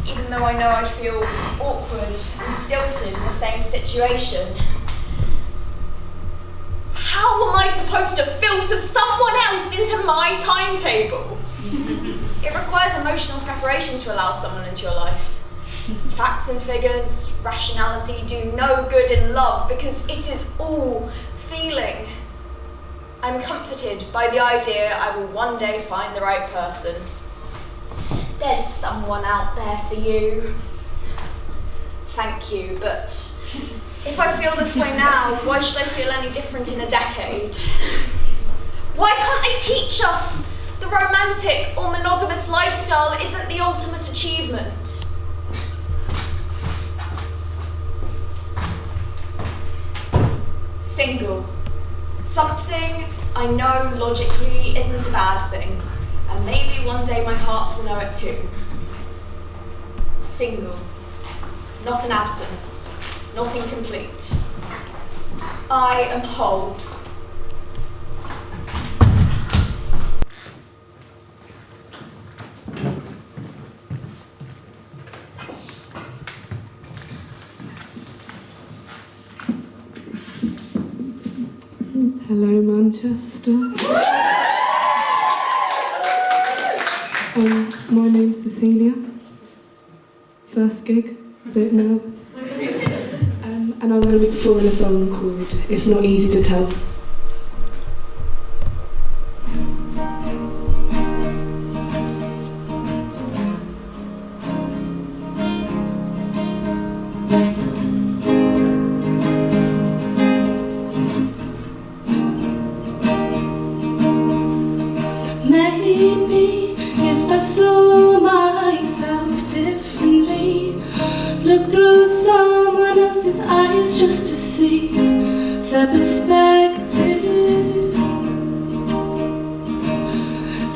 even though I know I'd feel awkward and stilted in the same situation. How am I supposed to filter someone else into my timetable? It requires emotional preparation to allow someone into your life. Facts and figures, rationality do no good in love because it is all feeling. I'm comforted by the idea I will one day find the right person. There's someone out there for you. Thank you, but if I feel this way now, why should I feel any different in a decade? Why can't they teach us the romantic or monogamous lifestyle isn't the ultimate achievement? Single. Something I know logically isn't a bad thing, and maybe one day my heart will know it too. Single. Not an absence. Not incomplete. I am whole. Hello, Manchester. My name's Cecilia. First gig. bit nervous. And I'm going to be performing a song called It's Not Easy to Tell. Maybe if I saw myself differently, look through someone else's eyes just to see the perspective,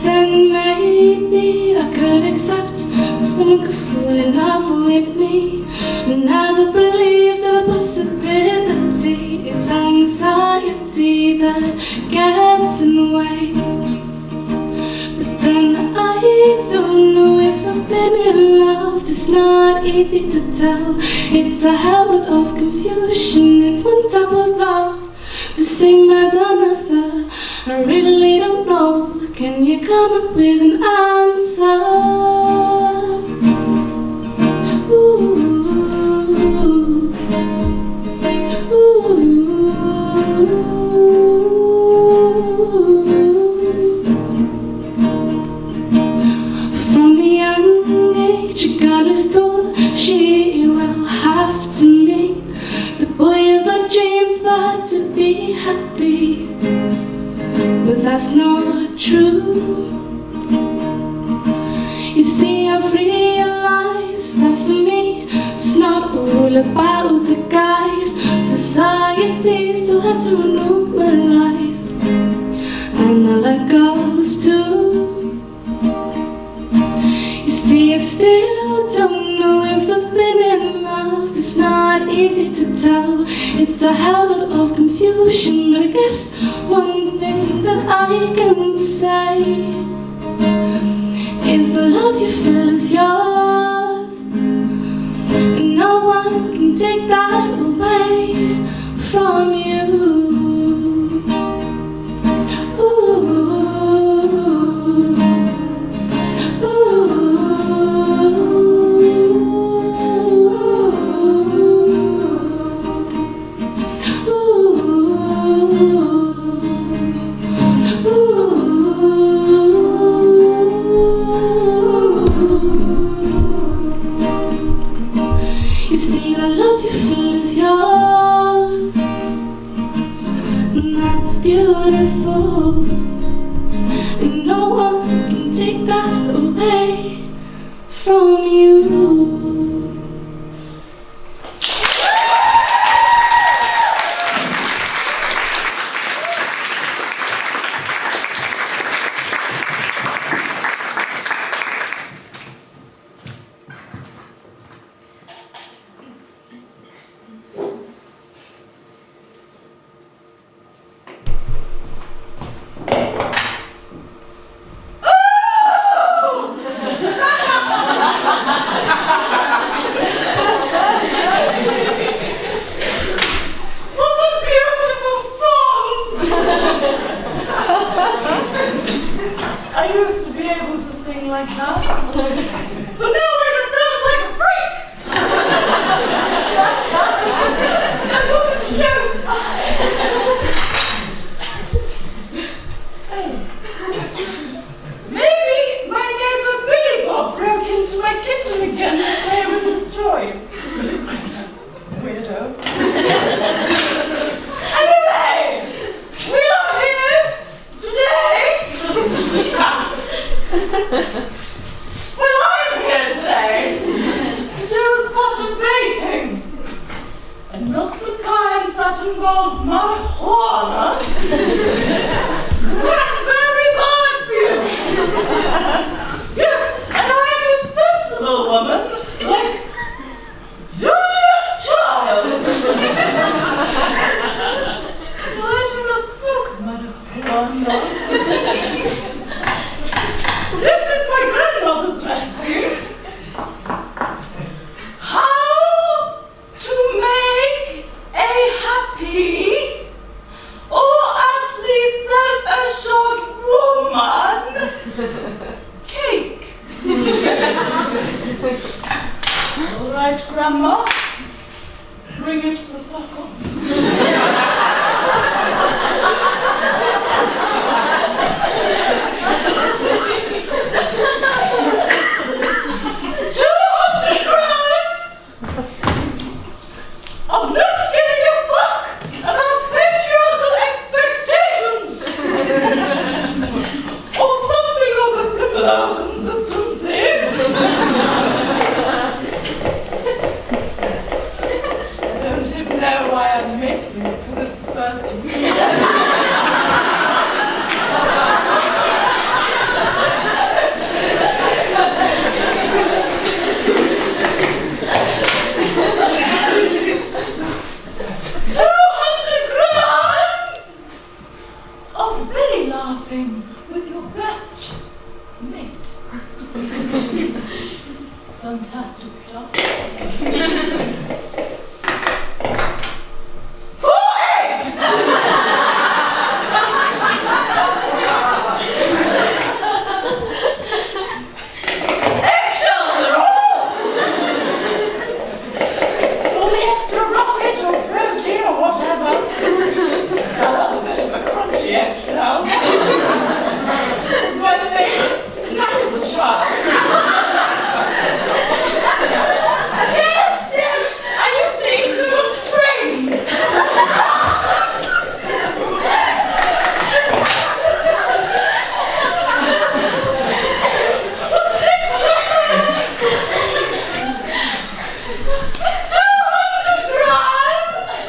then maybe I could accept someone could fall in love with me. Never believed the possibility. It's anxiety that gets in the way. Then I don't know if I've been in love. It's not easy to tell. It's a habit of confusion. Is one type of love the same as another? I really don't know. Can you come up with an answer? Ooh. Ooh. From a young age, a girl is told she will have to meet the boy of her dreams for to be happy. But that's not true. You see, I've realized that for me, it's not all about the guys. Society still has to normalize, and I like girls too. See, I still don't know if I've been in love. It's not easy to tell. It's a hell of confusion. But I guess one thing that I can say is the love you feel is yours, and no one can take that away from you. You see, the love you feel is yours, and that's beautiful, and no one can take that away from you. This is my Grandma. Bring it the fuck on. I'm not giving a fuck about patriarchal expectations or something of a similar consistency. I don't even know why I'm mixing it because it's the first one. Laughing with your best mate. Fantastic stuff. 4 eggs! Eggshells are all! For the extra roughage or protein or whatever. I love a bit of a crunchy eggshell. It's my favourite snack as a child. Yes, I used to eat them on trains. What's next? 200 grams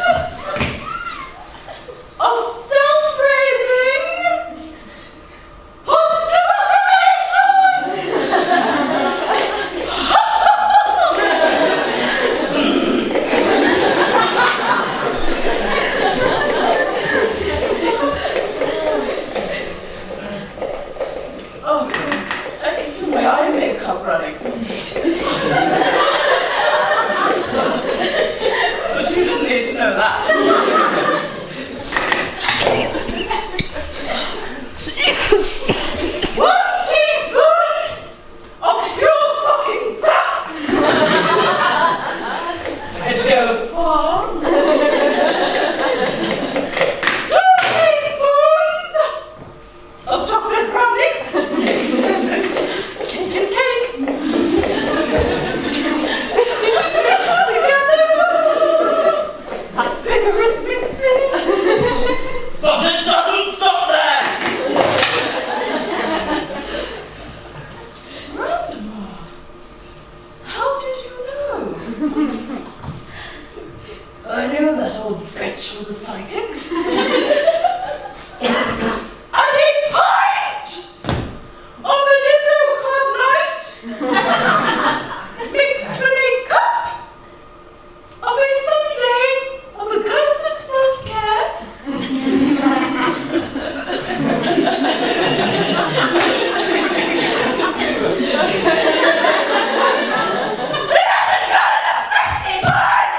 of self-raising positive Oh, I can feel my eye makeup running. But you didn't need to know that. 1 teaspoon of pure fucking sass. It goes far. 2 teaspoons of chocolate brownie. Cake and cake. Together. That vigorous mixing. But it doesn't stop there. Grandma, how did you know? I knew that old bitch was a psychic. I did pint of an Izzo Club night mixed with a cup of a Sunday of aggressive self-care. It hasn't got enough sexy time!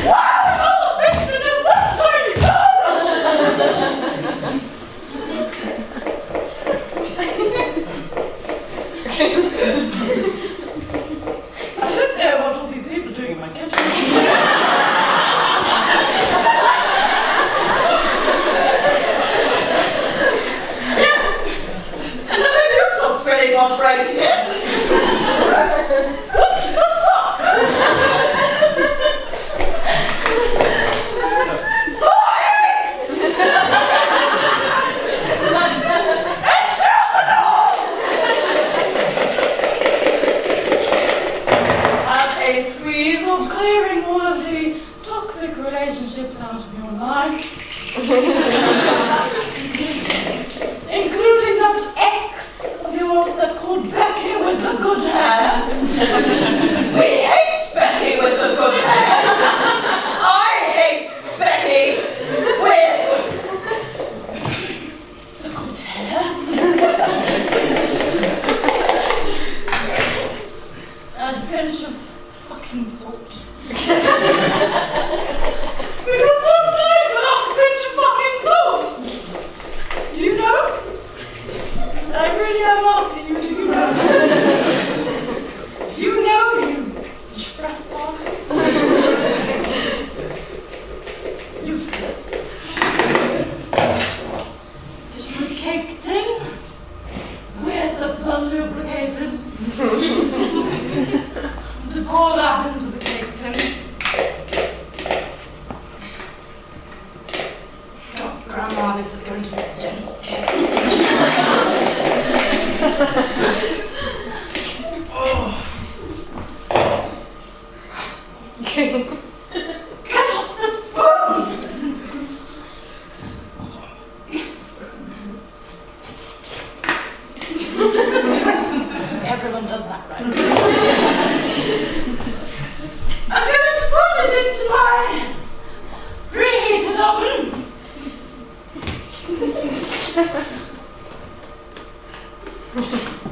Wow, it all fits in this one tiny bowl! I don't know what all these people are doing in my kitchen. Yes! And none of you stop grinning on breaking it. What the fuck? 4 eggs! Eggshells and all! get Dennis cake. Get off the spoon! Everyone does that, right? I'm going to put it into my preheated oven.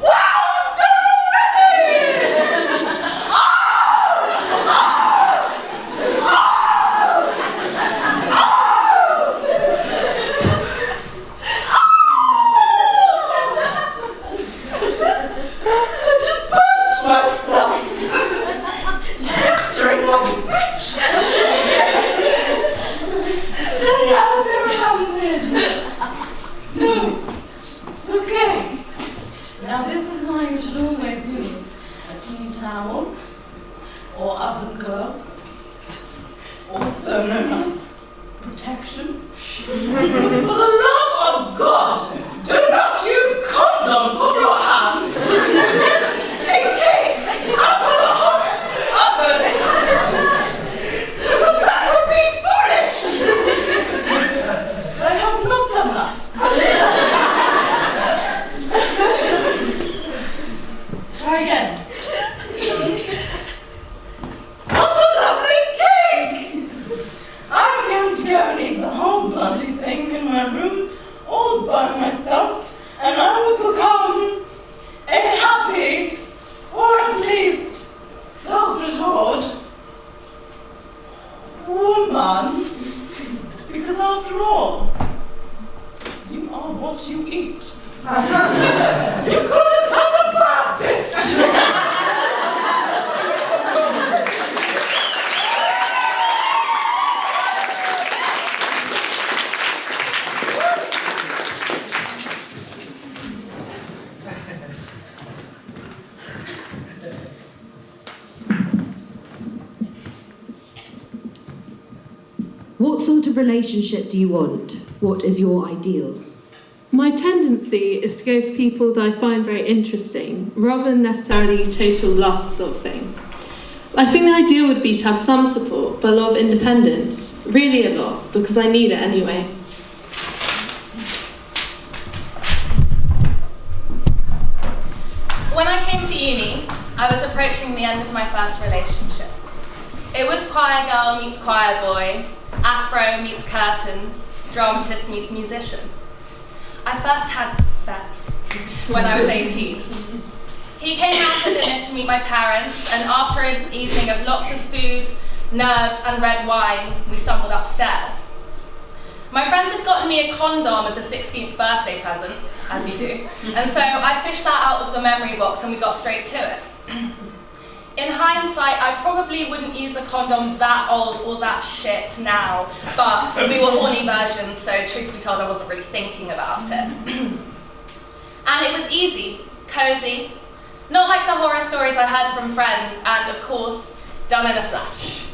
Wow, it's done already! I've just punched myself. Gesturing like a bitch. They're now surrounded. No. Okay. Now this is why you should always use a tea towel or oven gloves, also known as protection. For the love of God, do not use condoms on your hands. Get a cake out of the hot oven. Because that would be foolish. I have not done that. Try again. What a lovely cake! I'm going to go and eat the whole bloody thing in my room all by myself, and I will become a happy, or at least self-assured woman. Because after all, you are what you eat. You could have had a bad bitch. What sort of relationship do you want? What is your ideal? My tendency is to go for people that I find very interesting, rather than necessarily total lust sort of thing. I think the ideal would be to have some support, but a lot of independence. Really a lot, because I need it anyway. When I came to uni, I was approaching the end of my first relationship. It was choir girl meets choir boy, afro meets curtains, dramatist meets musician. I first had sex when I was 18. He came out for dinner to meet my parents, and after an evening of lots of food, nerves and red wine, we stumbled upstairs. My friends had gotten me a condom as a 16th birthday present, as you do, and so I fished that out of the memory box and we got straight to it. In hindsight, I probably wouldn't use a condom that old or that shit now, but we were horny virgins, so truth be told, I wasn't really thinking about it. And it was easy, cozy, not like the horror stories I heard from friends, and of course, done in a flash.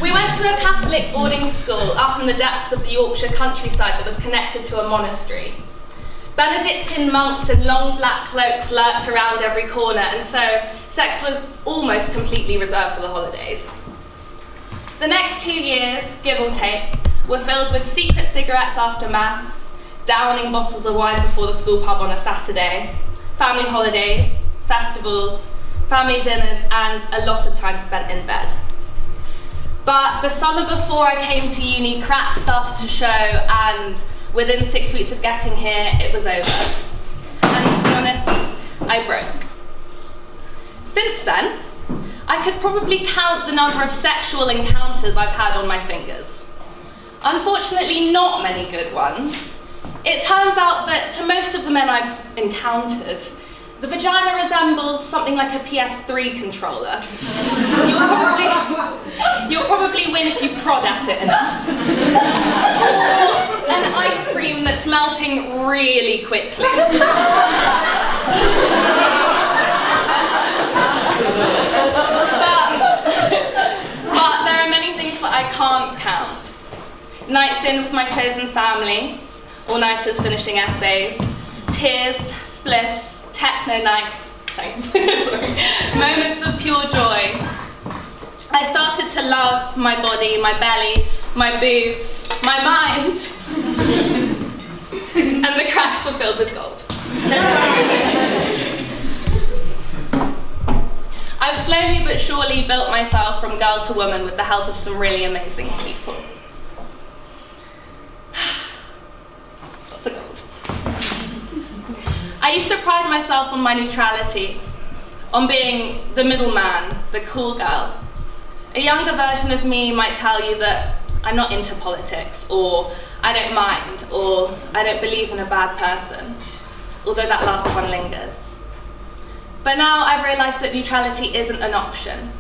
We went to a Catholic boarding school up in the depths of the Yorkshire countryside that was connected to a monastery. Benedictine monks in long black cloaks lurked around every corner, and so sex was almost completely reserved for the holidays. The next 2 years, give or take, were filled with secret cigarettes after mass, downing bottles of wine before the school pub on a Saturday, family holidays, festivals, family dinners, and a lot of time spent in bed. But the summer before I came to uni, cracks started to show, and within 6 weeks of getting here, it was over. And to be honest, I broke. Since then, I could probably count the number of sexual encounters I've had on my fingers. Unfortunately, not many good ones. It turns out that to most of the men I've encountered, the vagina resembles something like a PS3 controller. You'll probably win if you prod at it enough. Or an ice cream that's melting really quickly. But there are many things that I can't count. Nights in with my chosen family, all-nighters finishing essays, tears, spliffs, techno nights, sorry, moments of pure joy. I started to love my body, my belly, my boobs, my mind, and the cracks were filled with gold. I've slowly but surely built myself from girl to woman with the help of some really amazing people. Lots of gold. I used to pride myself on my neutrality, on being the middleman, the cool girl. A younger version of me might tell you that I'm not into politics, or I don't mind, or I don't believe in a bad person, although that last one lingers. But now I've realised that neutrality isn't an option,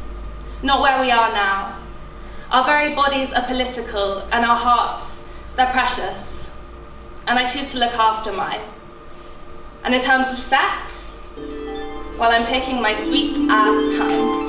not where we are now. Our very bodies are political, and our hearts, they're precious, and I choose to look after mine. And in terms of sex, well, I'm taking my sweet ass time.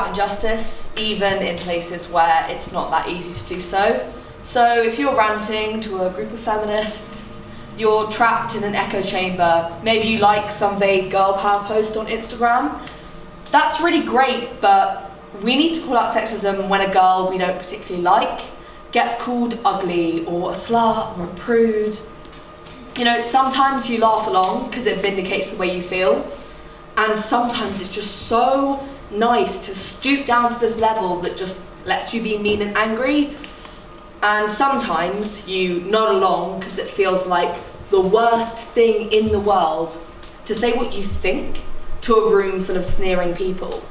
Injustice, even in places where it's not that easy to do so. So if you're ranting to a group of feminists, you're trapped in an echo chamber, maybe you like some vague girl power post on Instagram, that's really great, but we need to call out sexism when a girl we don't particularly like gets called ugly or a slut or a prude. You know, sometimes you laugh along because it vindicates the way you feel, and sometimes it's just so nice to stoop down to this level that just lets you be mean and angry. And sometimes you nod along because it feels like the worst thing in the world to say what you think to a room full of sneering people,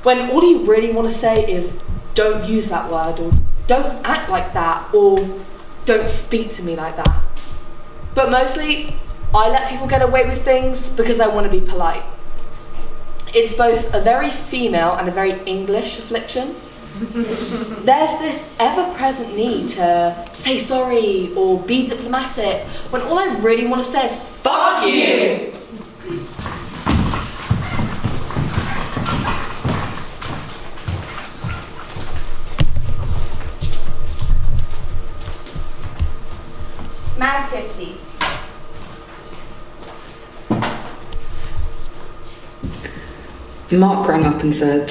when all you really want to say is, don't use that word, or don't act like that, or don't speak to me like that. But mostly, I let people get away with things because I want to be polite. It's both a very female and a very English affliction. There's this ever-present need to say sorry or be diplomatic when all I really want to say is, fuck you! Mag 50. Mark rang up and said,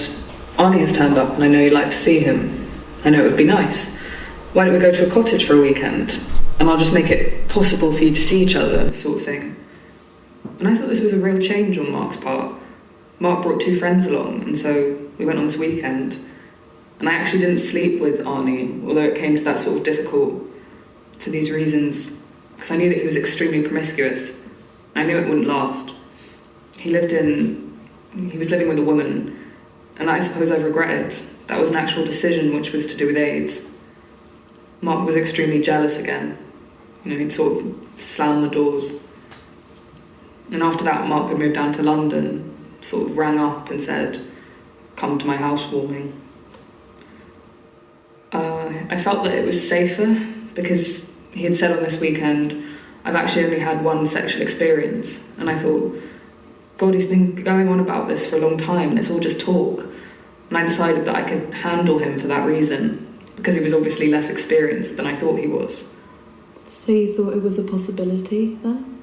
Arnie has turned up and I know you'd like to see him. I know it would be nice. Why don't we go to a cottage for a weekend? And I'll just make it possible for you to see each other, sort of thing. And I thought this was a real change on Mark's part. Mark brought 2 friends along, and so we went on this weekend. And I actually didn't sleep with Arnie, although it came to that sort of difficult for these reasons, because I knew that he was extremely promiscuous. I knew it wouldn't last. He was living with a woman, and I suppose I've regretted. That was an actual decision which was to do with AIDS. Mark was extremely jealous again. He'd sort of slammed the doors. And after that, Mark had moved down to London, sort of rang up and said, come to my housewarming. I felt that it was safer because he had said on this weekend, I've actually only had one sexual experience. And I thought, God, he's been going on about this for a long time and it's all just talk. And I decided that I could handle him for that reason, because he was obviously less experienced than I thought he was. So you thought it was a possibility then?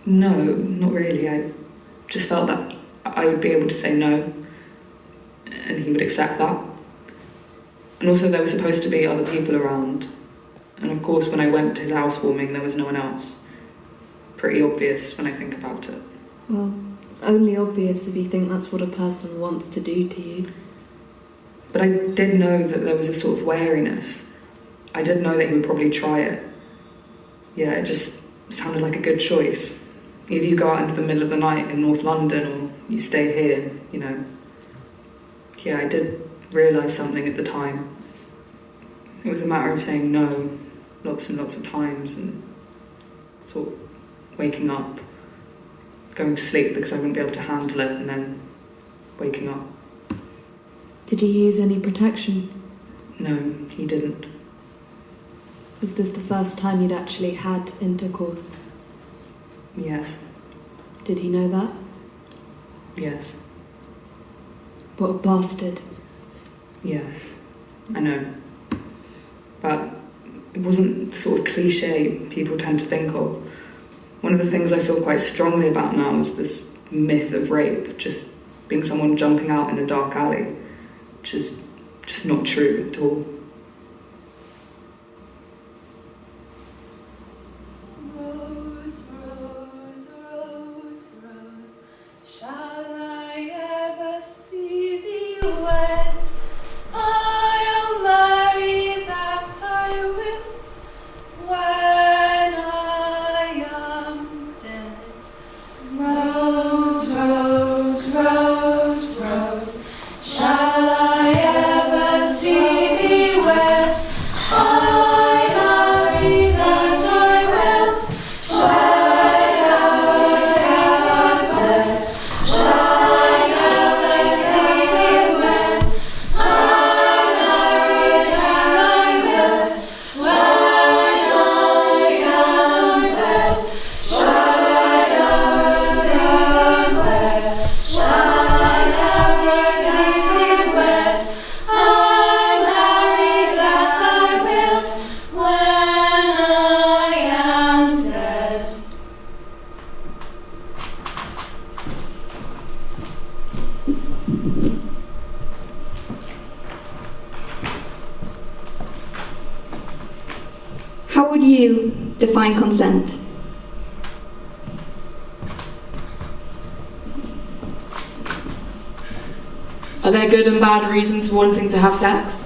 No, not really. I just felt that I would be able to say no and he would accept that. And also there were supposed to be other people around. And of course when I went to his housewarming there was no one else. Pretty obvious when I think about it. Well, only obvious if you think that's what a person wants to do to you. But I did know that there was a sort of wariness. I did know that he would probably try it. Yeah, it just sounded like a good choice. Either you go out into the middle of the night in North London or you stay here, Yeah, I did realise something at the time. It was a matter of saying no lots and lots of times and sort of waking up, going to sleep because I wouldn't be able to handle it, and then waking up. Did you use any protection? No, he didn't. Was this the first time you'd actually had intercourse? Yes. Did he know that? Yes. What a bastard. Yeah, I know. But it wasn't the sort of cliche people tend to think of. One of the things I feel quite strongly about now is this myth of rape, just being someone jumping out in a dark alley, which is just not true at all. Rose, rose, rose, rose, shall I ever see thee wed? I'll marry that I wilt when I am dead. Rose, rose, rose, rose, shall I ever see thee wed? I marry that I wilt when I am dead. Shall I ever see thee wed? I marry that I wilt when I am dead. Shall I ever see thee wed? Shall I ever see thee wed? I marry that I wilt when I am dead. How would you define consent? Are there good and bad reasons for wanting to have sex?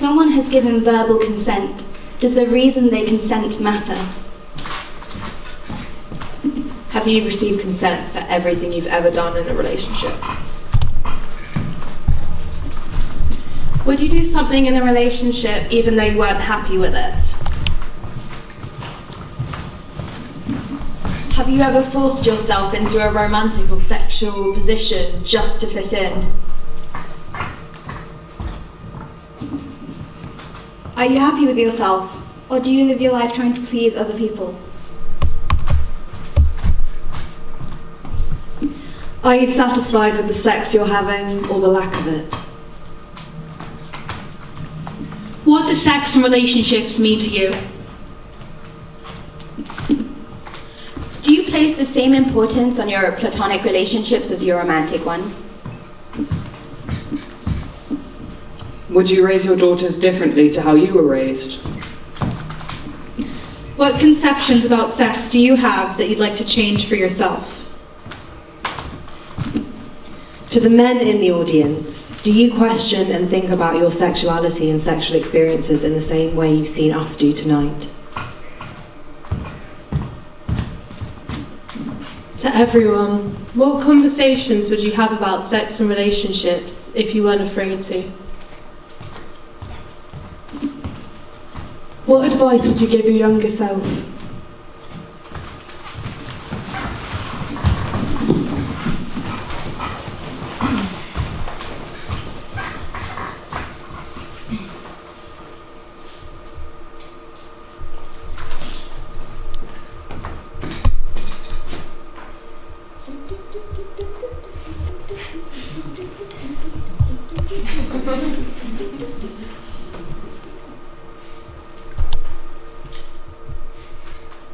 someone has given verbal consent, does the reason they consent matter? Have you received consent for everything you've ever done in a relationship? Would you do something in a relationship even though you weren't happy with it? Have you ever forced yourself into a romantic or sexual position just to fit in? Are you happy with yourself, or do you live your life trying to please other people? Are you satisfied with the sex you're having or the lack of it? What does sex and relationships mean to you? Do you place the same importance on your platonic relationships as your romantic ones? Would you raise your daughters differently to how you were raised? What conceptions about sex do you have that you'd like to change for yourself? To the men in the audience, do you question and think about your sexuality and sexual experiences in the same way you've seen us do tonight? To everyone, what conversations would you have about sex and relationships if you weren't afraid to? What advice would you give your younger self?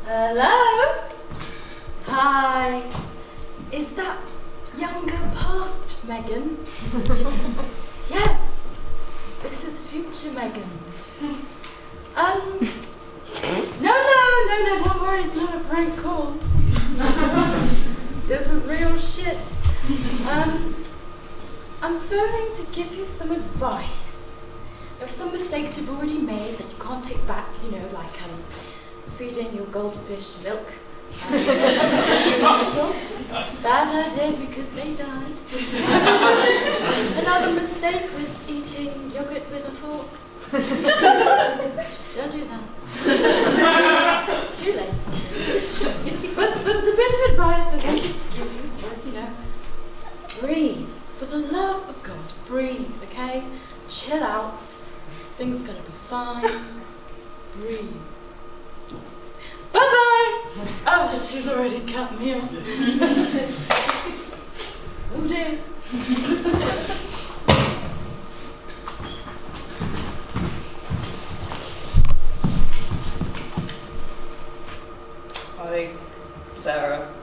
Hello? Hi. Is that younger past Megan? Yes. This is future Megan. No, don't worry, it's not a prank call. This is real shit. I'm phoning to give you some advice. There are some mistakes you've already made that you can't take back, you know, like feeding your goldfish milk. That I did because they died. Another mistake was eating yogurt with a fork. Don't do that. Too late. But the bit of advice I wanted to give you was, you know, breathe. For the love of God, breathe, okay? Chill out. Things are gonna be fine. Breathe. Bye-bye! Oh, she's already cut me off. Oh dear. Hi, Sarah.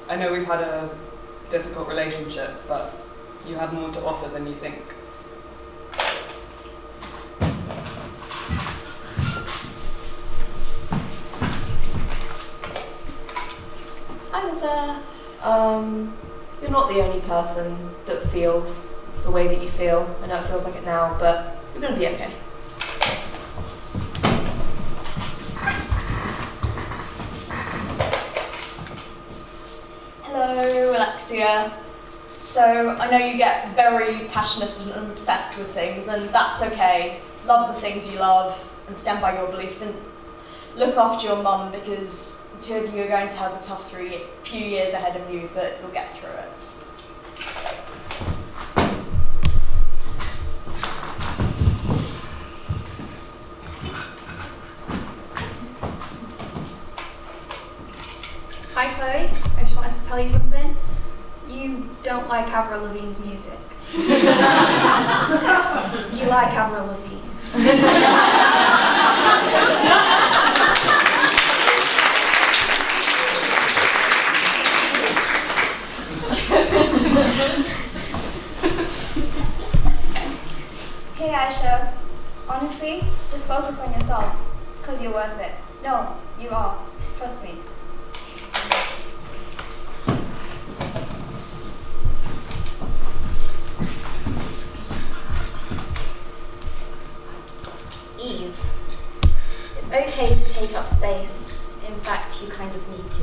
I know we've had a difficult relationship, but you have more to offer than you think. Hi there. You're not the only person that feels the way that you feel. I know it feels like it now, but you're gonna be okay. Hello, Alexia. So, I know you get very passionate and obsessed with things, and that's okay. Love the things you love, and stand by your beliefs, and look after your mum, because the two of you are going to have a tough few years ahead of you, but you'll get through it. Hi Chloe, I just wanted to tell you something. You don't like Avril Lavigne's music. You like Avril Lavigne. Hey Aisha, honestly, just focus on yourself, because you're worth it. No, you are. Trust me. It's okay to take up space. In fact, you kind of need to.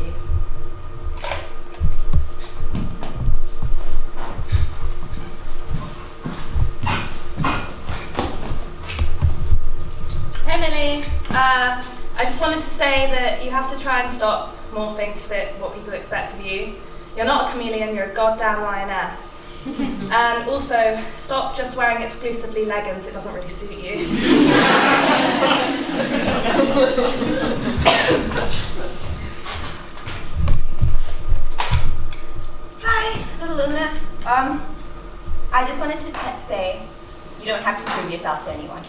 Hey Millie, I just wanted to say that you have to try and stop morphing to fit what people expect of you. You're not a chameleon, you're a goddamn lioness. And also, stop just wearing exclusively leggings, it doesn't really suit you. Hi, little Luna. I just wanted to say, you don't have to prove yourself to anyone.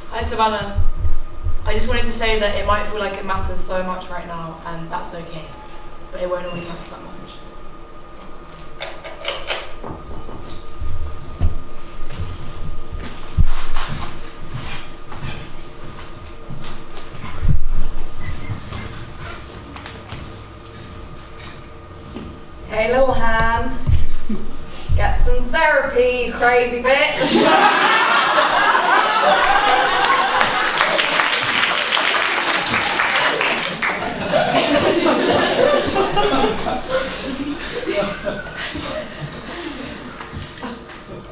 Hi Savannah. I just wanted to say that it might feel like it matters so much right now, and that's okay. But it won't always matter that much. Hey little ham. Get some therapy, you crazy bitch.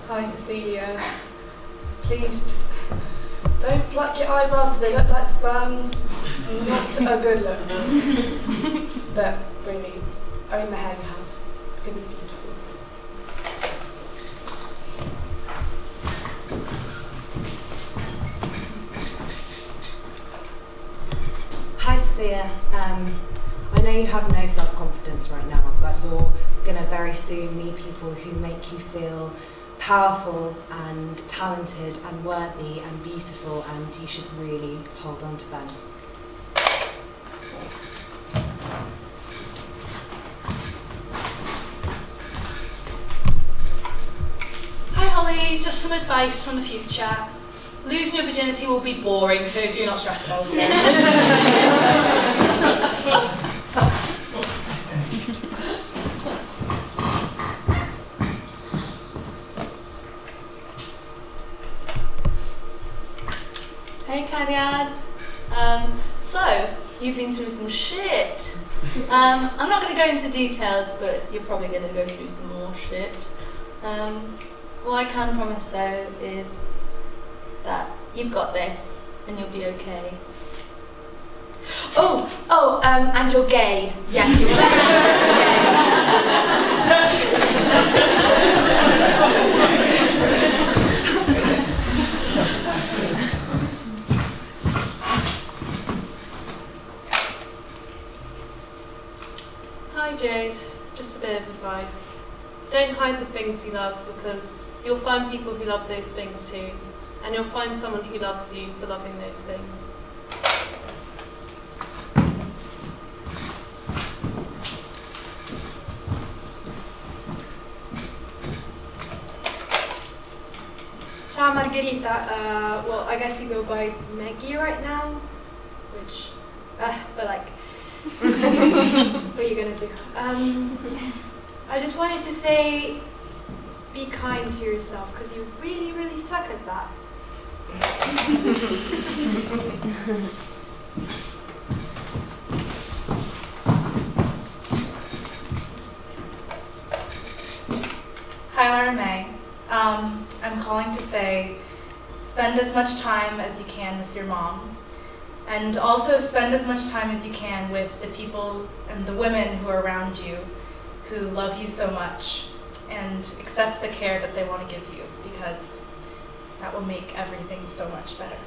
Hi Cecilia. Please just don't pluck your eyebrows so they look like sperms. Not a good look. But really, own the hair you have, because it's beautiful. Hi Sophia. I know you have no self-confidence right now, but you're gonna very soon meet people who make you feel powerful and talented and worthy and beautiful, and you should really hold on to them. Hi Holly, just some advice from the future. Losing your virginity will be boring, so do not stress about it. Hey Cariad. So, you've been through some shit. I'm not going to go into details, but you're probably going to go through some more shit. What I can promise though is that you've got this and you'll be okay. And you're gay. Yes, you're Hi Jade, just a bit of advice. Don't hide the things you love, because you'll find people who love those things too, and you'll find someone who loves you for loving those things. Ciao Margherita, well I guess you go by Maggie right now, which, but like, what are you gonna do? I just wanted to say, be kind to yourself, because you really, really suck at that. Hi, Laura May. I'm calling to say, spend as much time as you can with your mom, and also spend as much time as you can with the people and the women who are around you, who love you so much, and accept the care that they want to give you, because that will make everything so much better.